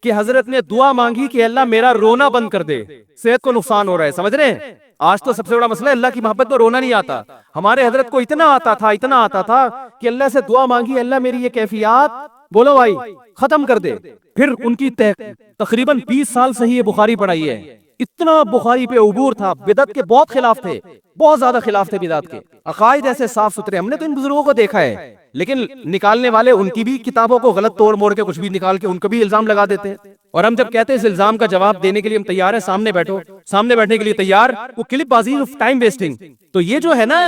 کہ حضرت نے دعا مانگی کہ اللہ میرا رونا بند کر دے، صحت کو نقصان ہو رہا ہے۔ سمجھ رہے ہیں؟ آج تو سب سے بڑا مسئلہ ہے اللہ کی محبت میں رونا نہیں آتا، ہمارے حضرت کو اتنا آتا تھا کہ اللہ سے دعا مانگی اللہ میری یہ کیفیات بولو بھائی ختم کر دے۔ پھر ان کی تقریباً 20 سال سے ہی بخاری پڑھائی ہے، اتنا بخاری پہ عبور تھا، بدعت کے بہت خلاف تھے، بہت زیادہ خلاف تھے بدعت کے، عقائد ایسے صاف ستھرے، ہم نے تو ان بزرگوں کو دیکھا ہے۔ لیکن نکالنے والے ان کی بھی کتابوں کو غلط توڑ موڑ کے کچھ بھی نکال کے ان کو بھی الزام لگا دیتے ہیں. اور ہم جب کہتے ہیں اس الزام کا جواب دینے کے لیے ہم تیار ہیں, سامنے بیٹھو, سامنے بیٹھنے کے لیے تیار, وہ کلپ بازی, ٹائم ویسٹنگ. تو یہ جو ہے نا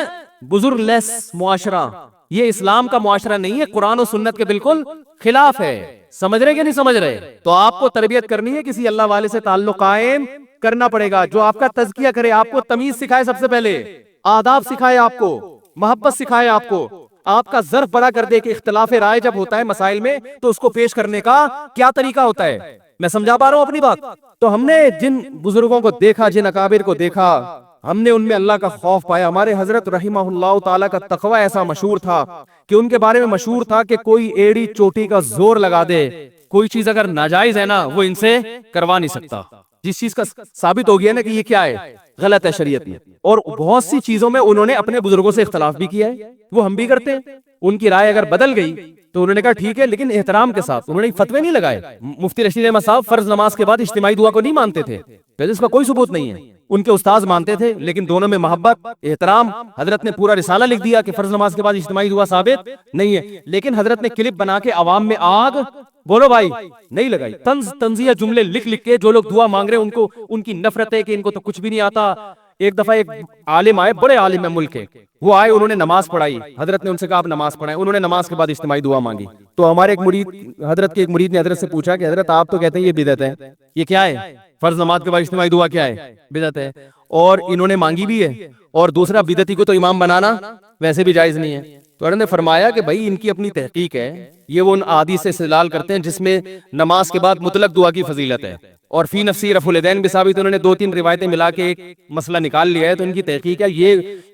بزرگ لیس معاشرہ, یہ اسلام کا معاشرہ نہیں ہے, قرآن و سنت کے بالکل خلاف ہے. سمجھ رہے کہ نہیں سمجھ رہے؟ تو آپ کو تربیت کرنی ہے, کسی اللہ والے سے تعلق قائم کرنا پڑے گا, جو آپ کا تزکیہ کرے, آپ کو تمیز سکھائے, سب سے پہلے آداب سکھائے, آپ کو محبت سکھائے, آپ کو آپ کا ظرف بڑا کر دے کہ اختلاف رائے جب ہوتا ہے مسائل میں تو اس کو پیش کرنے کا کیا طریقہ ہوتا ہے. میں سمجھا پا رہا ہوں اپنی بات؟ تو ہم نے جن بزرگوں کو دیکھا, جن اکابر کو دیکھا, ہم نے ان میں اللہ کا خوف پایا. ہمارے حضرت رحمہ اللہ تعالیٰ کا تقوی ایسا مشہور تھا کہ ان کے بارے میں مشہور تھا کہ کوئی ایڑی چوٹی کا زور لگا دے, کوئی چیز اگر ناجائز ہے نا وہ ان سے کروا نہیں سکتا. جس چیز کا ثابت ہو گیا نا کہ یہ کیا ہے, غلط ہے شریعت میں. اور بہت سی چیزوں میں انہوں نے اپنے بزرگوں سے اختلاف بھی کیا ہے, وہ ہم بھی کرتے ہیں. ان کی رائے اگر بدل گئی تو انہوں نے کہا ٹھیک ہے, لیکن احترام کے ساتھ. انہوں نے فتوے نہیں لگائے. مفتی رشید احمد صاحب فرض نماز کے بعد اجتماعی دعا کو نہیں مانتے تھے, اس کا کوئی ثبوت نہیں ہے. ان کے استاذ مانتے تھے, لیکن دونوں میں محبت, احترام. حضرت نے پورا رسالہ لکھ دیا کہ فرض نماز کے بعد اجتماعی دعا ثابت نہیں ہے, لیکن حضرت نے کلپ بنا کے عوام میں آگ بولو بھائی نہیں لگائی. تنزیہ جملے لکھ لکھ کے جو لوگ دعا مانگ رہے ہیں ان کو, ان کی نفرت ہے کہ ان کو تو کچھ بھی نہیں آتا. ایک دفعہ ایک عالم آئے, بڑے عالم ہے ملک کے, وہ آئے, انہوں نے نماز پڑھائی. حضرت نے ان سے کہا آپ نماز پڑھائیں. انہوں نے نماز کے بعد اجتماعی دعا مانگی. تو ہمارے ایک مرید, حضرت کے ایک مرید نے حضرت سے پوچھا کہ حضرت آپ تو کہتے ہیں یہ بدعت ہے, یہ کیا ہے؟ فرض نماز کے بعد اجتماعی دعا کیا ہے؟ بدعت ہے. اور انہوں نے مانگی بھی ہے, اور دوسرا بدعتی کو تو امام بنانا ویسے بھی جائز نہیں ہے. تو انہوں نے فرمایا کہ بھائی ان کی اپنی تحقیق ہے, یہ وہ ان احادیث سے استدلال کرتے ہیں جس میں نماز کے بعد مطلق دعا کی فضیلت ہے, اور فی نفسی رفع الیدین بھی ثابت. انہوں نے 2-3 روایتیں ملا کے ایک مسئلہ نکال لیا ہے. تو ان کی تحقیق ہے,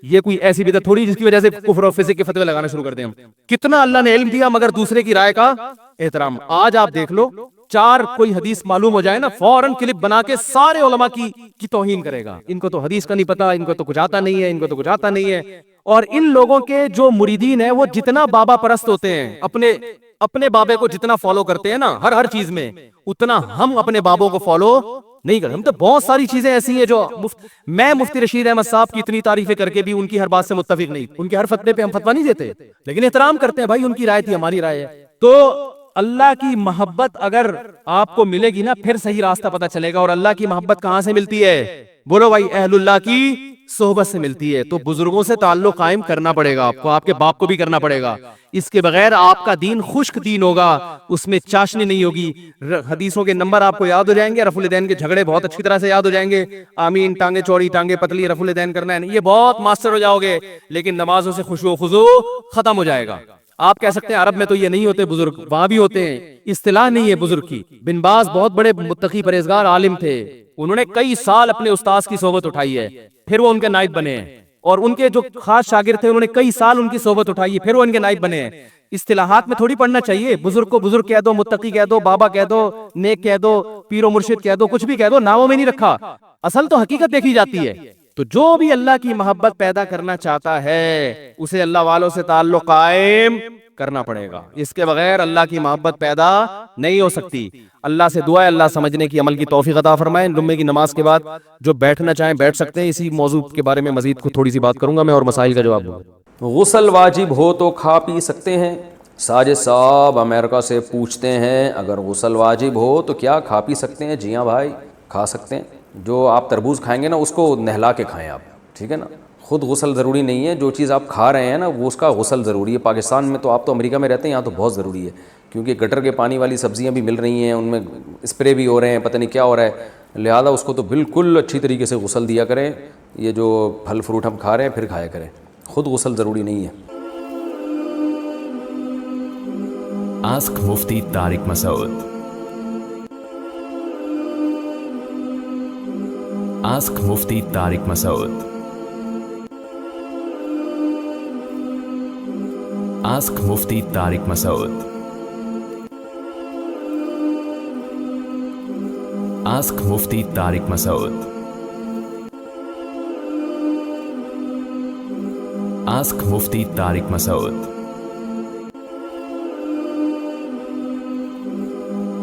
یہ کوئی ایسی بدعت تھوڑی جس کی وجہ سے کفر اور فسق کے فتوے لگانا شروع کر دیں ہم. کتنا اللہ نے علم دیا, مگر دوسرے کی رائے کا احترام. آج آپ دیکھ لو, 4 کوئی حدیث معلوم ہو جائے نا, فوراً کلپ بنا کے سارے علماء کی توہین کرے گا. ان کو تو حدیث کا نہیں پتا, ان کو تو کچھ آتا نہیں ہے, ان کو تو کچھ آتا نہیں ہے. اور ان لوگوں کے جو مریدین ہیں وہ جتنا بابا پرست ہوتے ہیں, اپنے بابے کو جتنا فالو کرتے ہیں نا ہر چیز میں, اتنا ہم اپنے بابوں کو فالو نہیں کرتے. ہم تو بہت ساری چیزیں ایسی ہیں جو میں مفتی رشید احمد صاحب کی اتنی تعریفیں کر کے بھی ان کی ہر بات سے متفق نہیں. ان کے ہر فتوے پہ ہم فتویٰ نہیں دیتے, لیکن احترام کرتے ہیں. بھائی ان کی رائے تھی, ہماری رائے ہے. تو اللہ کی محبت اگر آپ کو ملے گی نا, پھر صحیح راستہ پتہ چلے گا. اور اللہ کی محبت کہاں سے ملتی ہے؟ بولو بھائی, اہل اللہ کی صحبت سے ملتی ہے. تو بزرگوں سے تعلق قائم کرنا پڑے گا آپ کو, آپ کے باپ کو بھی کرنا پڑے گا. اس کے بغیر آپ کا دین خشک دین ہوگا, اس میں چاشنی نہیں ہوگی. حدیثوں کے نمبر آپ کو یاد ہو جائیں گے, رفع الیدین کے جھگڑے بہت اچھی طرح سے یاد ہو جائیں گے. آمین, ٹانگیں چوڑی ٹانگیں پتلی, رفع الیدین کرنا ہے, یہ بہت ماسٹر ہو جاؤ گے. لیکن نمازوں سے خشوع و خضوع ختم ہو جائے گا. آپ کہہ سکتے ہیں عرب میں تو یہ نہیں ہوتے بزرگ, وہاں بھی ہوتے ہیں, اصطلاح نہیں ہے بزرگ کی. بن باز بہت بڑے متقی پرہیزگار عالم تھے, انہوں نے کئی سال اپنے استاذ کی صحبت اٹھائی ہے, پھر وہ ان کے نائب بنے ہیں. اور ان کے جو خاص شاگرد تھے انہوں نے کئی سال ان کی صحبت اٹھائی ہے, پھر وہ ان کے نائب بنے ہیں. اصطلاحات میں تھوڑی پڑھنا چاہیے. بزرگ کو بزرگ کہہ دو, متقی کہہ دو, بابا کہہ دو, نیک کہہ دو, پیر و مرشد کہہ دو, کچھ بھی کہہ دو, ناموں میں نہیں رکھا. اصل تو حقیقت دیکھی جاتی ہے. تو جو بھی اللہ کی محبت پیدا کرنا چاہتا ہے اسے اللہ والوں سے تعلق قائم کرنا پڑے گا. اس کے بغیر اللہ کی محبت پیدا نہیں ہو سکتی. اللہ سے دعا ہے اللہ سمجھنے کی, عمل کی توفیق عطا فرمائے. جمعے کی نماز کے بعد جو بیٹھنا چاہیں بیٹھ سکتے ہیں. اسی موضوع کے بارے میں مزید تھوڑی سی بات کروں گا میں, اور مسائل کا جواب دوں گا.
غسل واجب ہو تو کھا پی سکتے ہیں؟ ساجد صاحب امریکہ سے پوچھتے ہیں اگر غسل واجب ہو تو کیا کھا پی سکتے ہیں؟ جی ہاں بھائی, کھا سکتے ہیں. جو آپ تربوز کھائیں گے نا اس کو نہلا کے کھائیں آپ, ٹھیک ہے نا. خود غسل ضروری نہیں ہے, جو چیز آپ کھا رہے ہیں نا وہ اس کا غسل ضروری ہے. پاکستان میں تو, آپ تو امریکہ میں رہتے ہیں, یہاں تو بہت ضروری ہے, کیونکہ گٹر کے پانی والی سبزیاں بھی مل رہی ہیں, ان میں اسپرے بھی ہو رہے ہیں, پتہ نہیں کیا ہو رہا ہے. لہذا اس کو تو بالکل اچھی طریقے سے غسل دیا کریں. یہ جو پھل فروٹ ہم کھا رہے ہیں پھر کھایا کریں, خود غسل ضروری نہیں ہے.
آسک مفتی طارق مسعود. آسک مفتی طارق مسعود. آسک مفتی طارق مسعود. آسک مفتی طارق مسعود. آسک مفتی طارق مسعود.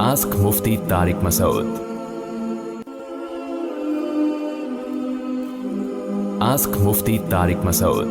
آسک مفتی طارق مسعود. آسک مفتی طارق مسعود.